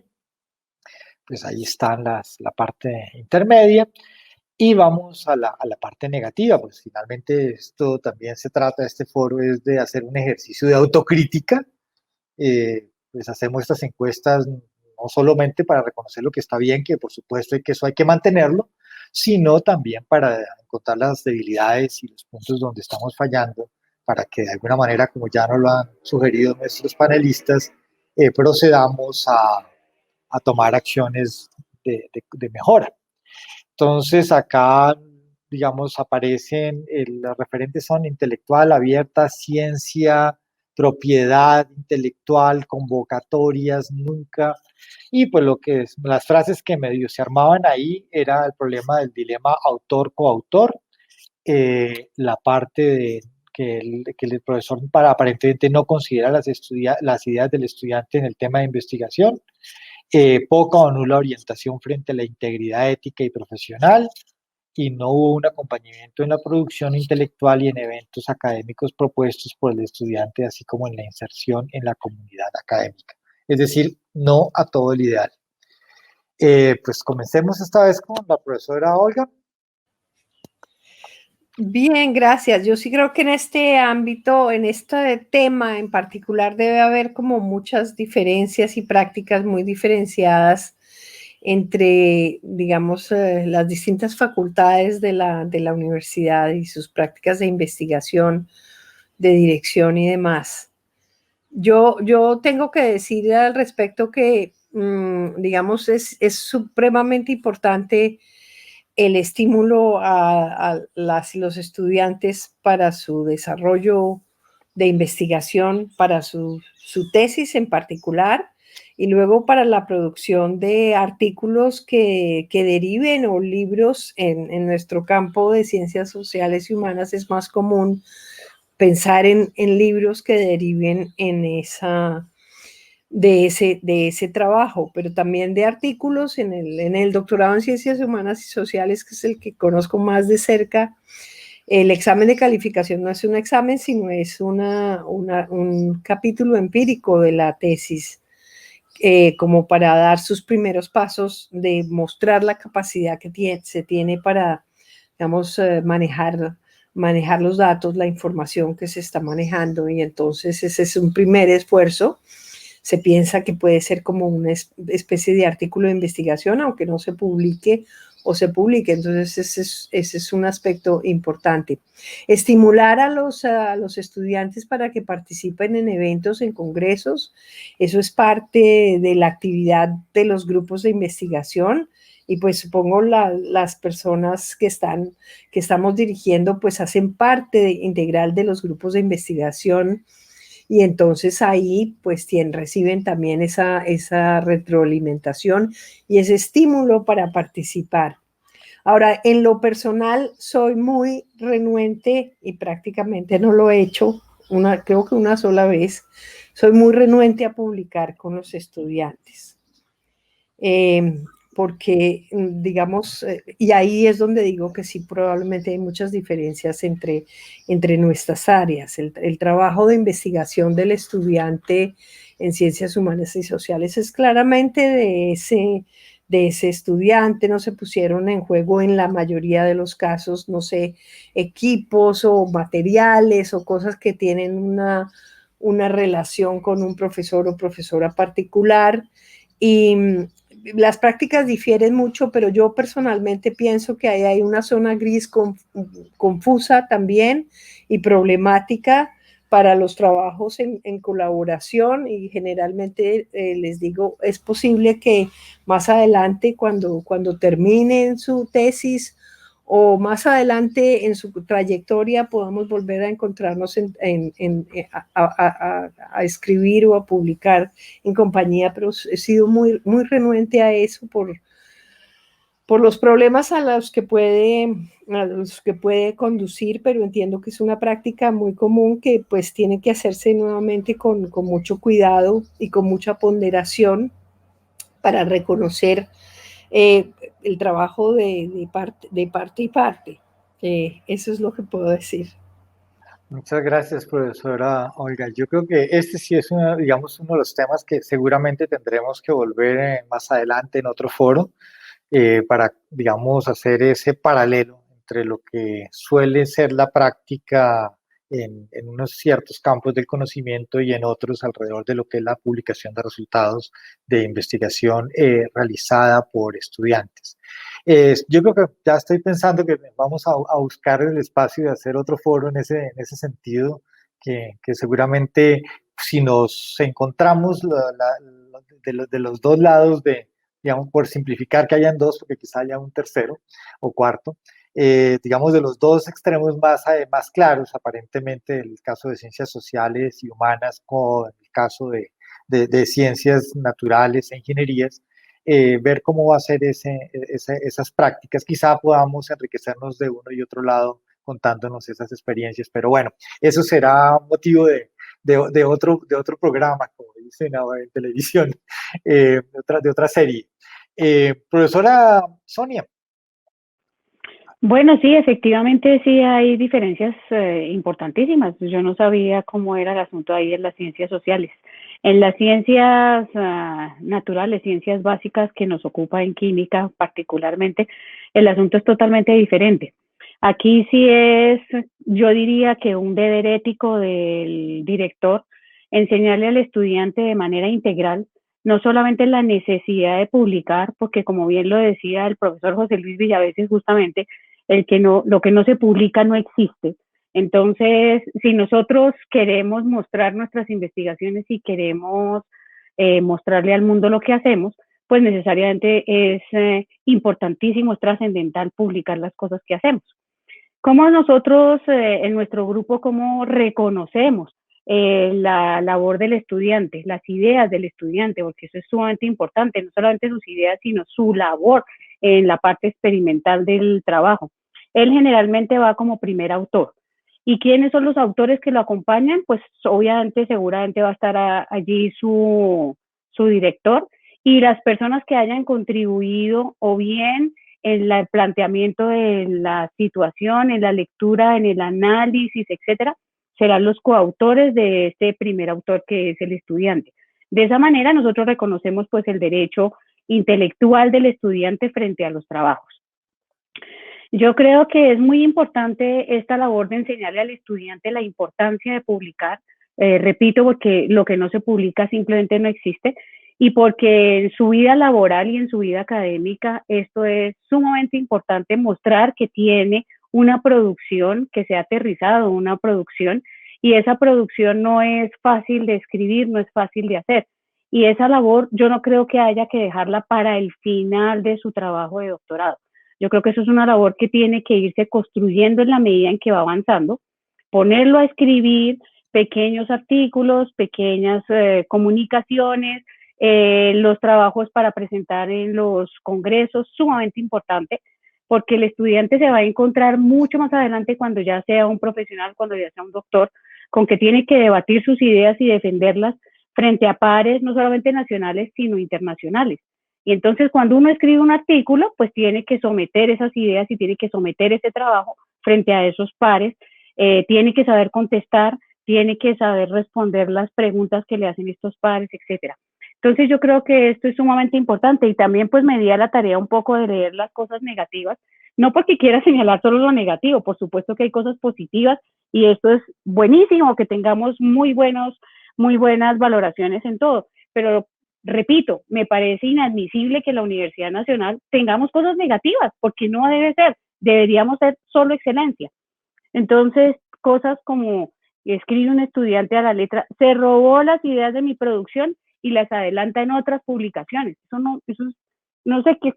Pues ahí están la parte intermedia. Y vamos a la parte negativa, pues finalmente esto también se trata, este foro es de hacer un ejercicio de autocrítica. Pues hacemos estas encuestas no solamente para reconocer lo que está bien, que por supuesto que eso hay que mantenerlo, sino también para encontrar las debilidades y los puntos donde estamos fallando, para que de alguna manera, como ya nos lo han sugerido nuestros panelistas, procedamos a tomar acciones de mejora. Entonces acá, digamos, aparecen, los referentes son intelectual, abierta, ciencia, propiedad intelectual, convocatorias, nunca. Y pues las frases que medio se armaban ahí era el problema del dilema autor-coautor, la parte de que el profesor aparentemente no considera las ideas del estudiante en el tema de investigación, poca o nula orientación frente a la integridad ética y profesional, y no hubo un acompañamiento en la producción intelectual y en eventos académicos propuestos por el estudiante, así como en la inserción en la comunidad académica. Es decir, no a todo el ideal. Pues comencemos esta vez con la profesora Olga. Bien, gracias. Yo sí creo que en este ámbito, en este tema en particular, debe haber como muchas diferencias y prácticas muy diferenciadas entre, digamos, las distintas facultades de la universidad y sus prácticas de investigación, de dirección y demás. Yo tengo que decir al respecto que, digamos, es supremamente importante el estímulo a las y los estudiantes para su desarrollo de investigación, para su tesis en particular, y luego para la producción de artículos que deriven o libros en nuestro campo de ciencias sociales y humanas. Es más común pensar en libros que deriven de ese trabajo, pero también de artículos en el doctorado en Ciencias Humanas y Sociales, que es el que conozco más de cerca. El examen de calificación no es un examen, sino es un capítulo empírico de la tesis, como para dar sus primeros pasos de mostrar la capacidad que se tiene para, digamos, manejar los datos, la información que se está manejando, y entonces ese es un primer esfuerzo. Se piensa que puede ser como una especie de artículo de investigación, aunque no se publique o se publique. Entonces ese es un aspecto importante. Estimular a los estudiantes para que participen en eventos, en congresos. Eso es parte de la actividad de los grupos de investigación. Y pues supongo las personas que estamos dirigiendo pues hacen parte integral de los grupos de investigación, y entonces ahí pues reciben también esa retroalimentación y ese estímulo para participar. Ahora, en lo personal soy muy renuente y prácticamente no lo he hecho, creo que una sola vez. Soy muy renuente a publicar con los estudiantes. Porque, digamos, y ahí es donde digo que sí, probablemente hay muchas diferencias entre nuestras áreas. El trabajo de investigación del estudiante en ciencias humanas y sociales es claramente de ese estudiante. No se pusieron en juego en la mayoría de los casos, no sé, equipos o materiales o cosas que tienen una relación con un profesor o profesora particular. Y las prácticas difieren mucho, pero yo personalmente pienso que ahí hay una zona gris confusa también y problemática para los trabajos en colaboración, y generalmente les digo, es posible que más adelante cuando terminen su tesis o más adelante en su trayectoria podamos volver a encontrarnos a escribir o a publicar en compañía, pero he sido muy, muy renuente a eso por los problemas a los que puede conducir, pero entiendo que es una práctica muy común que pues tiene que hacerse nuevamente con mucho cuidado y con mucha ponderación para reconocer el trabajo de parte y parte. Eso es lo que puedo decir. Muchas gracias, profesora Olga. Yo creo que este sí es, digamos, uno de los temas que seguramente tendremos que volver más adelante en otro foro para, digamos, hacer ese paralelo entre lo que suele ser la práctica en unos ciertos campos del conocimiento y en otros alrededor de lo que es la publicación de resultados de investigación realizada por estudiantes. Yo creo que ya estoy pensando que vamos a buscar el espacio de hacer otro foro en ese sentido, que seguramente si nos encontramos de los dos lados digamos, por simplificar que hayan dos, porque quizá haya un tercero o cuarto, digamos, de los dos extremos más claros, aparentemente, el caso de ciencias sociales y humanas, con el caso de ciencias naturales e ingenierías, ver cómo va a ser esas prácticas. Quizá podamos enriquecernos de uno y otro lado contándonos esas experiencias, pero bueno, eso será motivo de otro programa, como dicen ahora en televisión, de otra serie. Profesora Sonia. Bueno, sí, efectivamente sí hay diferencias importantísimas. Yo no sabía cómo era el asunto ahí en las ciencias sociales. En las ciencias naturales, ciencias básicas que nos ocupa en química particularmente, el asunto es totalmente diferente. Aquí sí es, yo diría que un deber ético del director enseñarle al estudiante de manera integral, no solamente la necesidad de publicar, porque como bien lo decía el profesor José Luis Villaveses justamente, lo que no se publica no existe. Entonces, si nosotros queremos mostrar nuestras investigaciones y queremos mostrarle al mundo lo que hacemos, pues necesariamente es importantísimo, es trascendental publicar las cosas que hacemos. ¿Cómo nosotros en nuestro grupo, cómo reconocemos la labor del estudiante, las ideas del estudiante? Porque eso es sumamente importante, no solamente sus ideas, sino su labor en la parte experimental del trabajo. Él generalmente va como primer autor. ¿Y quiénes son los autores que lo acompañan? Pues obviamente, seguramente va a estar allí su director y las personas que hayan contribuido o bien en el planteamiento de la situación, en la lectura, en el análisis, etcétera, serán los coautores de este primer autor que es el estudiante. De esa manera nosotros reconocemos pues el derecho intelectual del estudiante frente a los trabajos. Yo creo que es muy importante esta labor de enseñarle al estudiante la importancia de publicar, repito, porque lo que no se publica simplemente no existe, y porque en su vida laboral y en su vida académica esto es sumamente importante mostrar que tiene una producción, que se ha aterrizado una producción, y esa producción no es fácil de escribir, no es fácil de hacer. Y esa labor yo no creo que haya que dejarla para el final de su trabajo de doctorado. Yo creo que eso es una labor que tiene que irse construyendo en la medida en que va avanzando, ponerlo a escribir pequeños artículos, pequeñas comunicaciones, los trabajos para presentar en los congresos, sumamente importante, porque el estudiante se va a encontrar mucho más adelante cuando ya sea un profesional, cuando ya sea un doctor, con que tiene que debatir sus ideas y defenderlas frente a pares no solamente nacionales, sino internacionales. Y entonces cuando uno escribe un artículo, pues tiene que someter esas ideas y tiene que someter ese trabajo frente a esos pares, tiene que saber contestar, tiene que saber responder las preguntas que le hacen estos pares, etcétera. Entonces yo creo que esto es sumamente importante y también pues me di a la tarea un poco de leer las cosas negativas, no porque quiera señalar solo lo negativo, por supuesto que hay cosas positivas y esto es buenísimo, que tengamos muy buenas valoraciones en todo, pero repito, me parece inadmisible que la Universidad Nacional tengamos cosas negativas, porque no debe ser, deberíamos ser solo excelencia. Entonces, cosas como escribe un estudiante a la letra, se robó las ideas de mi producción y las adelanta en otras publicaciones. Eso no sé qué,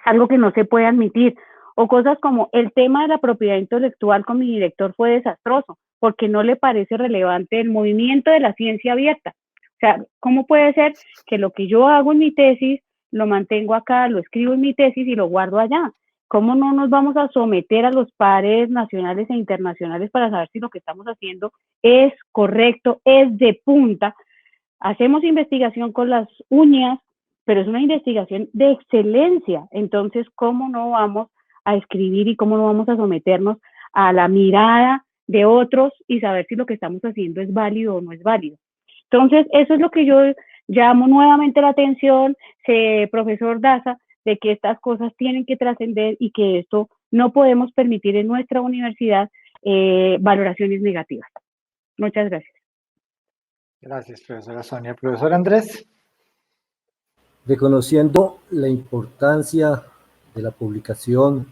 algo que no se puede admitir. O cosas como el tema de la propiedad intelectual con mi director fue desastroso, porque no le parece relevante el movimiento de la ciencia abierta. O sea, ¿cómo puede ser que lo que yo hago en mi tesis lo mantengo acá, lo escribo en mi tesis y lo guardo allá. ¿Cómo no nos vamos a someter a los pares nacionales e internacionales para saber si lo que estamos haciendo es correcto, es de punta? Hacemos investigación con las uñas, pero es una investigación de excelencia. Entonces, ¿cómo no vamos a escribir y cómo no vamos a someternos a la mirada de otros y saber si lo que estamos haciendo es válido o no es válido? Entonces, eso es lo que yo llamo nuevamente la atención, profesor Daza, de que estas cosas tienen que trascender y que esto no podemos permitir en nuestra universidad valoraciones negativas. Muchas gracias. Gracias, profesora Sonia. Profesor Andrés. Reconociendo la importancia de la publicación,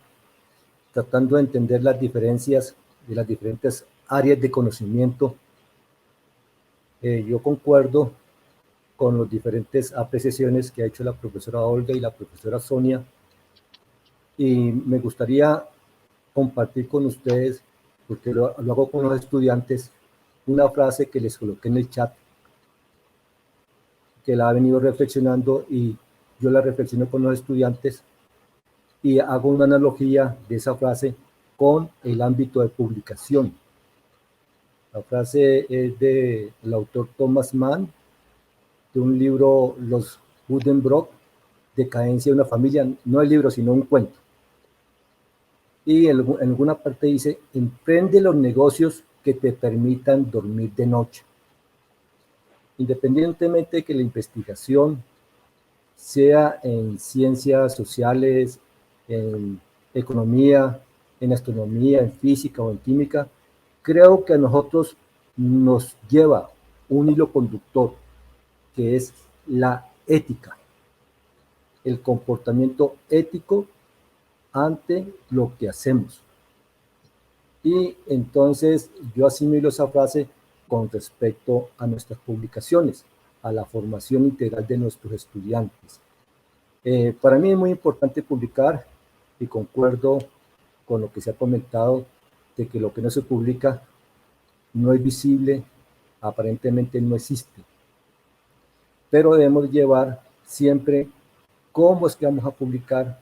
tratando de entender las diferencias de las diferentes áreas de conocimiento, yo concuerdo con las diferentes apreciaciones que ha hecho la profesora Olga y la profesora Sonia, y me gustaría compartir con ustedes, porque lo hago con los estudiantes, una frase que les coloqué en el chat, que la ha venido reflexionando y yo la reflexiono con los estudiantes y hago una analogía de esa frase con el ámbito de publicación. La frase es del autor Thomas Mann, de un libro, Los Buddenbrook, Decadencia de una familia, no el libro, sino un cuento. Y en alguna parte dice, emprende los negocios que te permitan dormir de noche. Independientemente de que la investigación sea en ciencias sociales, en economía, en astronomía, en física o en química, creo que a nosotros nos lleva un hilo conductor, que es la ética, el comportamiento ético ante lo que hacemos. Y entonces yo asimilo esa frase con respecto a nuestras publicaciones, a la formación integral de nuestros estudiantes. Para mí es muy importante publicar y concuerdo con lo que se ha comentado de que lo que no se publica no es visible, aparentemente no existe. Pero debemos llevar siempre cómo es que vamos a publicar,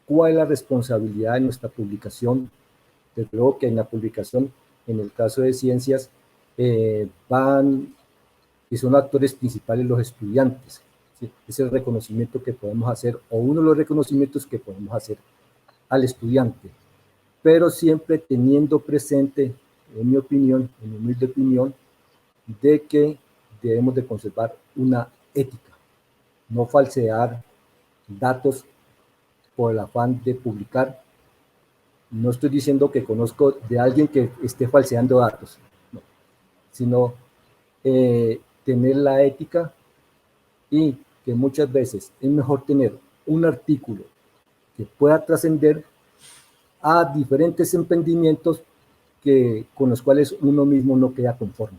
cuál es la responsabilidad de nuestra publicación. Desde luego que en la publicación, en el caso de ciencias, van y son actores principales los estudiantes. ¿Sí? Es el reconocimiento que podemos hacer, o uno de los reconocimientos que podemos hacer al estudiante, pero siempre teniendo presente, en mi opinión, en mi humilde opinión, de que debemos de conservar una ética, no falsear datos por el afán de publicar. No estoy diciendo que conozco de alguien que esté falseando datos, no, sino tener la ética, y que muchas veces es mejor tener un artículo que pueda trascender a diferentes emprendimientos con los cuales uno mismo no queda conforme.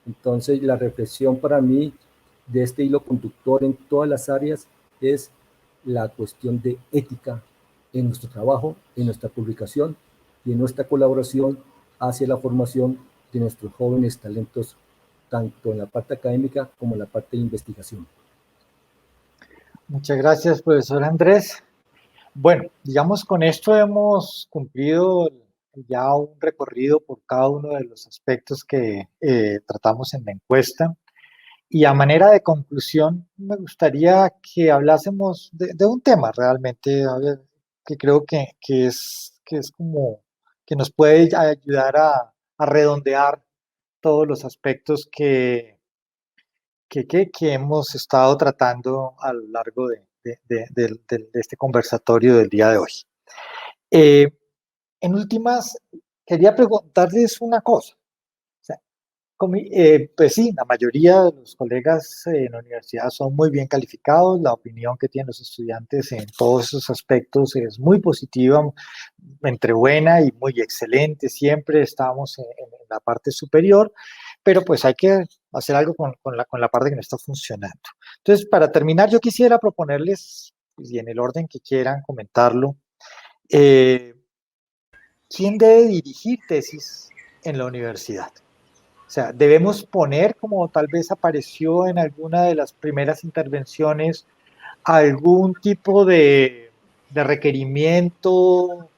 Entonces, la reflexión para mí de este hilo conductor en todas las áreas es la cuestión de ética en nuestro trabajo, en nuestra publicación y en nuestra colaboración hacia la formación de nuestros jóvenes talentos, tanto en la parte académica como en la parte de investigación. Muchas gracias, profesor Andrés. Bueno, digamos, con esto hemos cumplido ya un recorrido por cada uno de los aspectos que tratamos en la encuesta. Y a manera de conclusión, me gustaría que hablásemos de un tema realmente, a ver, que creo que es como que nos puede ayudar a redondear todos los aspectos que hemos estado tratando a lo largo de este conversatorio del día de hoy. En últimas, quería preguntarles una cosa. O sea, pues sí, la mayoría de los colegas en la universidad son muy bien calificados, la opinión que tienen los estudiantes en todos esos aspectos es muy positiva, entre buena y muy excelente, siempre estamos en la parte superior, pero pues hay que hacer algo con la parte que no está funcionando. Entonces, para terminar, yo quisiera proponerles, y en el orden que quieran comentarlo, ¿quién debe dirigir tesis en la universidad? O sea, debemos poner, como tal vez apareció en alguna de las primeras intervenciones, algún tipo de requerimiento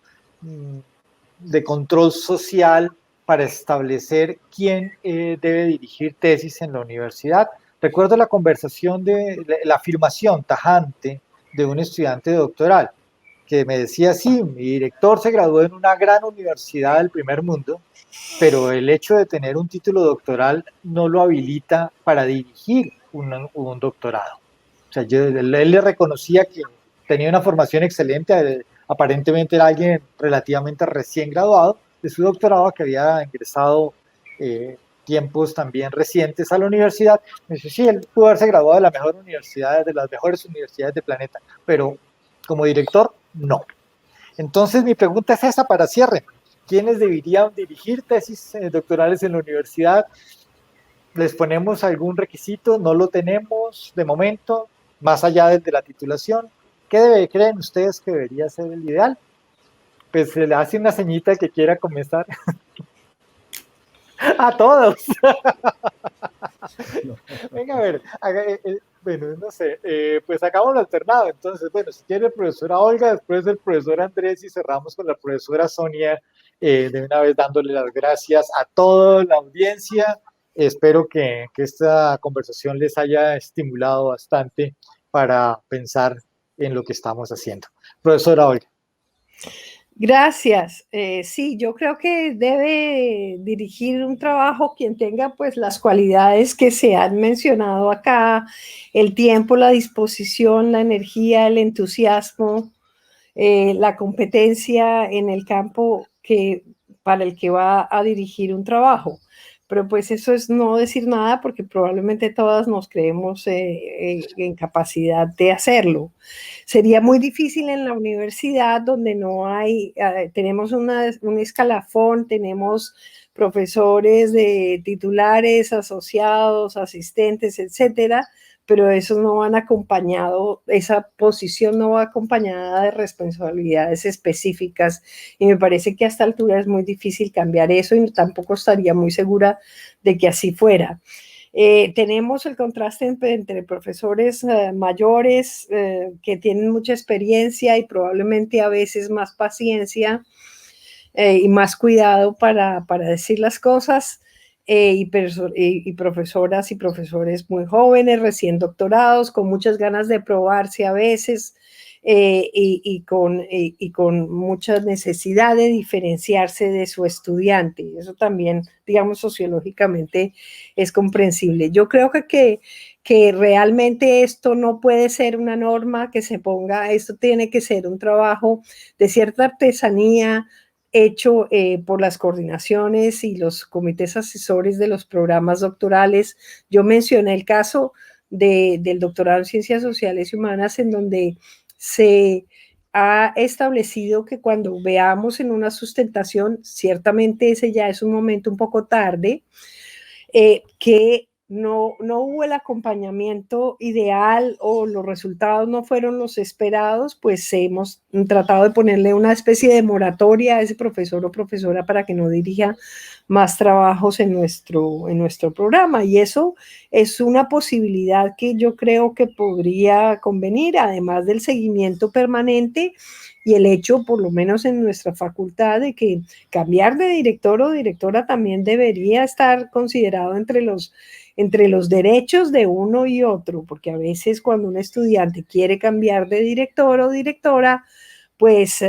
de control social para establecer quién debe dirigir tesis en la universidad. Recuerdo la conversación la afirmación tajante de un estudiante doctoral que me decía, sí, mi director se graduó en una gran universidad del primer mundo, pero el hecho de tener un título doctoral no lo habilita para dirigir un doctorado. O sea, él le reconocía que tenía una formación excelente, aparentemente era alguien relativamente recién graduado de su doctorado que había ingresado tiempos también recientes a la universidad. Me dice, sí, él pudo haberse graduado de la mejor universidad, de las mejores universidades del planeta, pero como director, no. Entonces, mi pregunta es esa para cierre. ¿Quiénes deberían dirigir tesis doctorales en la universidad? ¿Les ponemos algún requisito? ¿No lo tenemos de momento, más allá de la titulación? ¿Qué creen ustedes que debería ser el ideal? Pues se le hace una ceñita que quiera comenzar. A todos. Venga, a ver, bueno, no sé, pues hagámoslo alternado. Entonces, bueno, si quiere la profesora Olga, después el profesor Andrés y cerramos con la profesora Sonia, de una vez dándole las gracias a toda la audiencia. Espero que esta conversación les haya estimulado bastante para pensar en lo que estamos haciendo. Profesora Olga. Gracias. Sí, yo creo que debe dirigir un trabajo quien tenga pues las cualidades que se han mencionado acá, el tiempo, la disposición, la energía, el entusiasmo, la competencia en el campo para el que va a dirigir un trabajo. Pero pues eso es no decir nada porque probablemente todas nos creemos en capacidad de hacerlo. Sería muy difícil en la universidad donde no hay, tenemos un escalafón, tenemos profesores de titulares, asociados, asistentes, etcétera, pero esos no van acompañado, esa posición no va acompañada de responsabilidades específicas y me parece que a esta altura es muy difícil cambiar eso y tampoco estaría muy segura de que así fuera. Tenemos el contraste entre profesores mayores que tienen mucha experiencia y probablemente a veces más paciencia y más cuidado para decir las cosas y profesoras y profesores muy jóvenes, recién doctorados, con muchas ganas de probarse a veces y con mucha necesidad de diferenciarse de su estudiante. Eso también, digamos, sociológicamente es comprensible. Yo creo que realmente esto no puede ser una norma que se ponga, esto tiene que ser un trabajo de cierta artesanía, hecho por las coordinaciones y los comités asesores de los programas doctorales. Yo mencioné el caso del doctorado en Ciencias Sociales y Humanas, en donde se ha establecido que cuando veamos en una sustentación, ciertamente ese ya es un momento un poco tarde, que no hubo el acompañamiento ideal o los resultados no fueron los esperados, pues hemos tratado de ponerle una especie de moratoria a ese profesor o profesora para que no dirija más trabajos en nuestro programa. Y eso es una posibilidad que yo creo que podría convenir, además del seguimiento permanente y el hecho, por lo menos en nuestra facultad, de que cambiar de director o directora también debería estar considerado entre los derechos de uno y otro, porque a veces cuando un estudiante quiere cambiar de director o directora, pues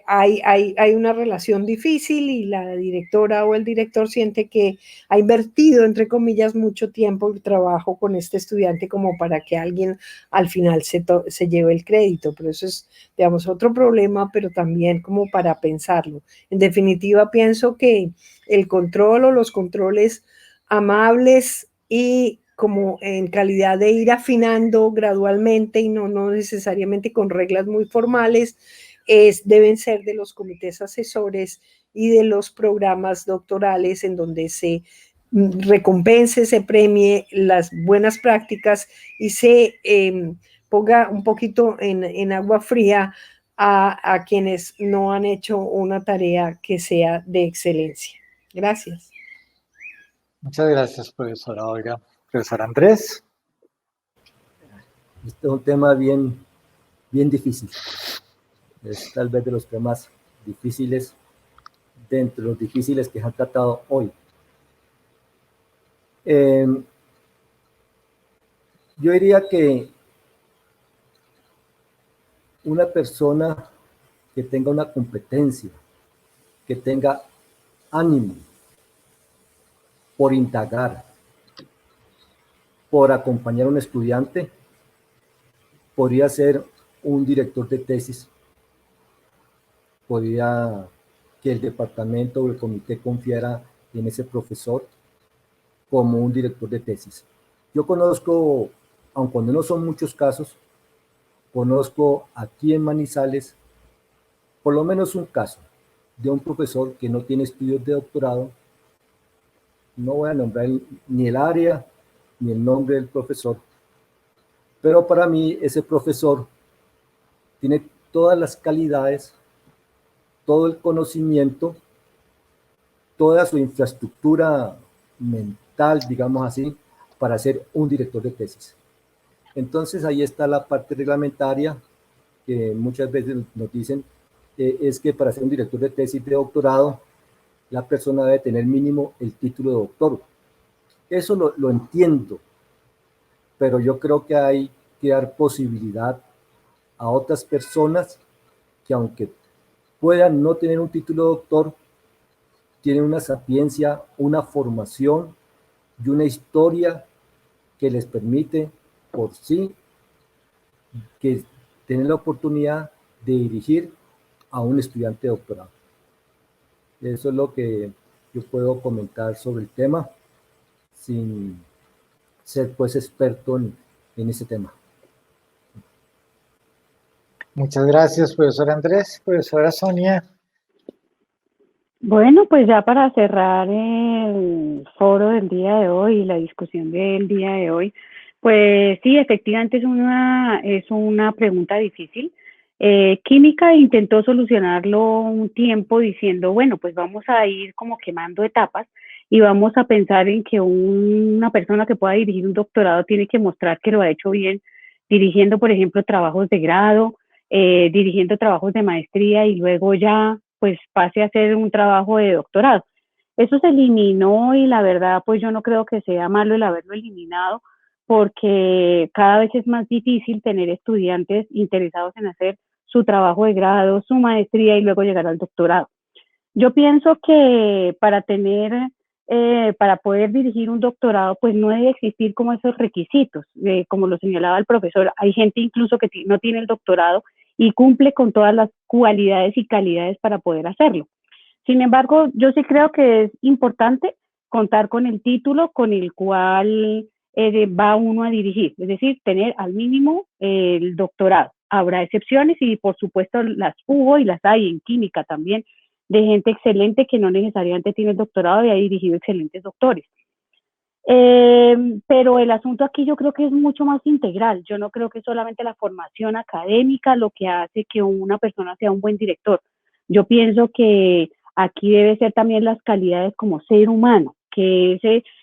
hay una relación difícil y la directora o el director siente que ha invertido, entre comillas, mucho tiempo y trabajo con este estudiante como para que alguien al final se lleve el crédito. Pero eso es, digamos, otro problema, pero también como para pensarlo. En definitiva, pienso que el control o los controles amables y como en calidad de ir afinando gradualmente y no necesariamente con reglas muy formales, deben ser de los comités asesores y de los programas doctorales en donde se recompense, se premie las buenas prácticas y se ponga un poquito en agua fría a quienes no han hecho una tarea que sea de excelencia. Gracias. Muchas gracias, profesora Olga. Profesor Andrés. Este es un tema bien difícil. Es tal vez de los temas difíciles, dentro de los difíciles que se han tratado hoy. Yo diría que una persona que tenga una competencia, que tenga ánimo por indagar, por acompañar a un estudiante, podría ser un director de tesis, podría que el departamento o el comité confiara en ese profesor como un director de tesis. Yo conozco, aun cuando no son muchos casos, conozco aquí en Manizales por lo menos un caso de un profesor que no tiene estudios de doctorado. No voy a nombrar ni el área ni el nombre del profesor, pero para mí ese profesor tiene todas las calidades, todo el conocimiento, toda su infraestructura mental, digamos así, para ser un director de tesis. Entonces ahí está la parte reglamentaria que muchas veces nos dicen, es que para ser un director de tesis de doctorado, la persona debe tener mínimo el título de doctor. Eso lo entiendo, pero yo creo que hay que dar posibilidad a otras personas que, aunque puedan no tener un título de doctor, tienen una sapiencia, una formación y una historia que les permite por sí que tener la oportunidad de dirigir a un estudiante de doctorado. Eso es lo que yo puedo comentar sobre el tema sin ser pues experto en ese tema. Muchas gracias, profesor Andrés. Profesora Sonia. Bueno, pues ya para cerrar el foro del día de hoy y la discusión del día de hoy, pues sí, efectivamente es una pregunta difícil. Química intentó solucionarlo un tiempo diciendo, bueno, pues vamos a ir como quemando etapas y vamos a pensar en que una persona que pueda dirigir un doctorado tiene que mostrar que lo ha hecho bien, dirigiendo, por ejemplo, trabajos de grado, dirigiendo trabajos de maestría y luego ya pues pase a hacer un trabajo de doctorado. Eso se eliminó y la verdad pues yo no creo que sea malo el haberlo eliminado porque cada vez es más difícil tener estudiantes interesados en hacer su trabajo de grado, su maestría y luego llegar al doctorado. Yo pienso que para poder dirigir un doctorado, pues no debe existir como esos requisitos, como lo señalaba el profesor. Hay gente incluso que no tiene el doctorado y cumple con todas las cualidades y calidades para poder hacerlo. Sin embargo, yo sí creo que es importante contar con el título con el cual va uno a dirigir, es decir, tener al mínimo el doctorado. Habrá excepciones y por supuesto las hubo y las hay en química también, de gente excelente que no necesariamente tiene el doctorado y ha dirigido excelentes doctores. Pero el asunto aquí yo creo que es mucho más integral. Yo no creo que solamente la formación académica lo que hace que una persona sea un buen director. Yo pienso que aquí debe ser también las calidades como ser humano, que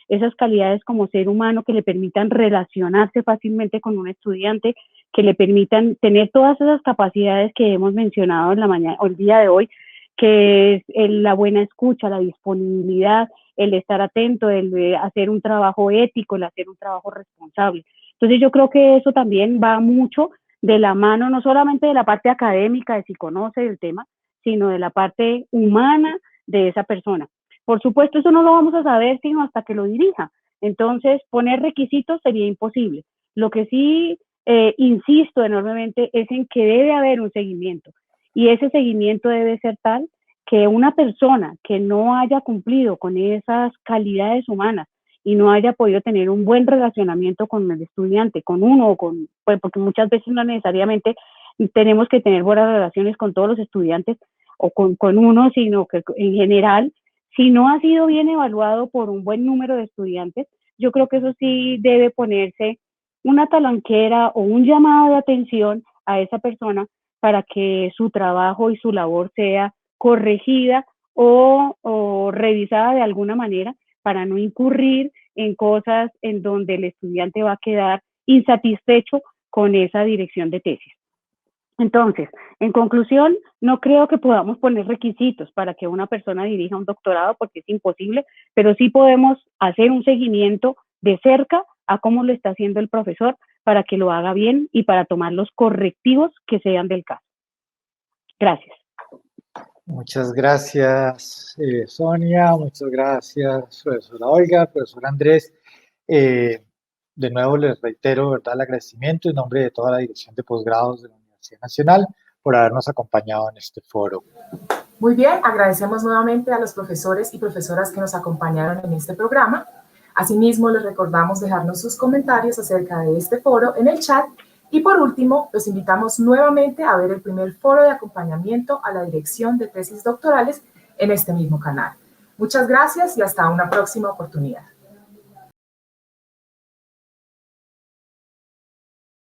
esas calidades como ser humano que le permitan relacionarse fácilmente con un estudiante, que le permitan tener todas esas capacidades que hemos mencionado en la mañana o el día de hoy, que es la buena escucha, la disponibilidad, el estar atento, el hacer un trabajo ético, el hacer un trabajo responsable. Entonces yo creo que eso también va mucho de la mano, no solamente de la parte académica, de si conoce el tema, sino de la parte humana de esa persona. Por supuesto, eso no lo vamos a saber sino hasta que lo dirija. Entonces, poner requisitos sería imposible. Lo que sí insisto enormemente es en que debe haber un seguimiento. Y ese seguimiento debe ser tal que una persona que no haya cumplido con esas calidades humanas y no haya podido tener un buen relacionamiento con el estudiante, con uno o con, pues porque muchas veces no necesariamente tenemos que tener buenas relaciones con todos los estudiantes o con uno, sino que en general, si no ha sido bien evaluado por un buen número de estudiantes, yo creo que eso sí debe ponerse una talanquera o un llamado de atención a esa persona para que su trabajo y su labor sea corregida o revisada de alguna manera para no incurrir en cosas en donde el estudiante va a quedar insatisfecho con esa dirección de tesis. Entonces, en conclusión, no creo que podamos poner requisitos para que una persona dirija un doctorado porque es imposible, pero sí podemos hacer un seguimiento de cerca a cómo lo está haciendo el profesor para que lo haga bien y para tomar los correctivos que sean del caso. Gracias. Muchas gracias, Sonia. Muchas gracias, profesora Olga, profesor Andrés. De nuevo les reitero, ¿verdad?, el agradecimiento en nombre de toda la Dirección de Posgrados de la Universidad Nacional por habernos acompañado en este foro. Muy bien, agradecemos nuevamente a los profesores y profesoras que nos acompañaron en este programa. Asimismo, les recordamos dejarnos sus comentarios acerca de este foro en el chat. Y por último, los invitamos nuevamente a ver el primer foro de acompañamiento a la dirección de tesis doctorales en este mismo canal. Muchas gracias y hasta una próxima oportunidad.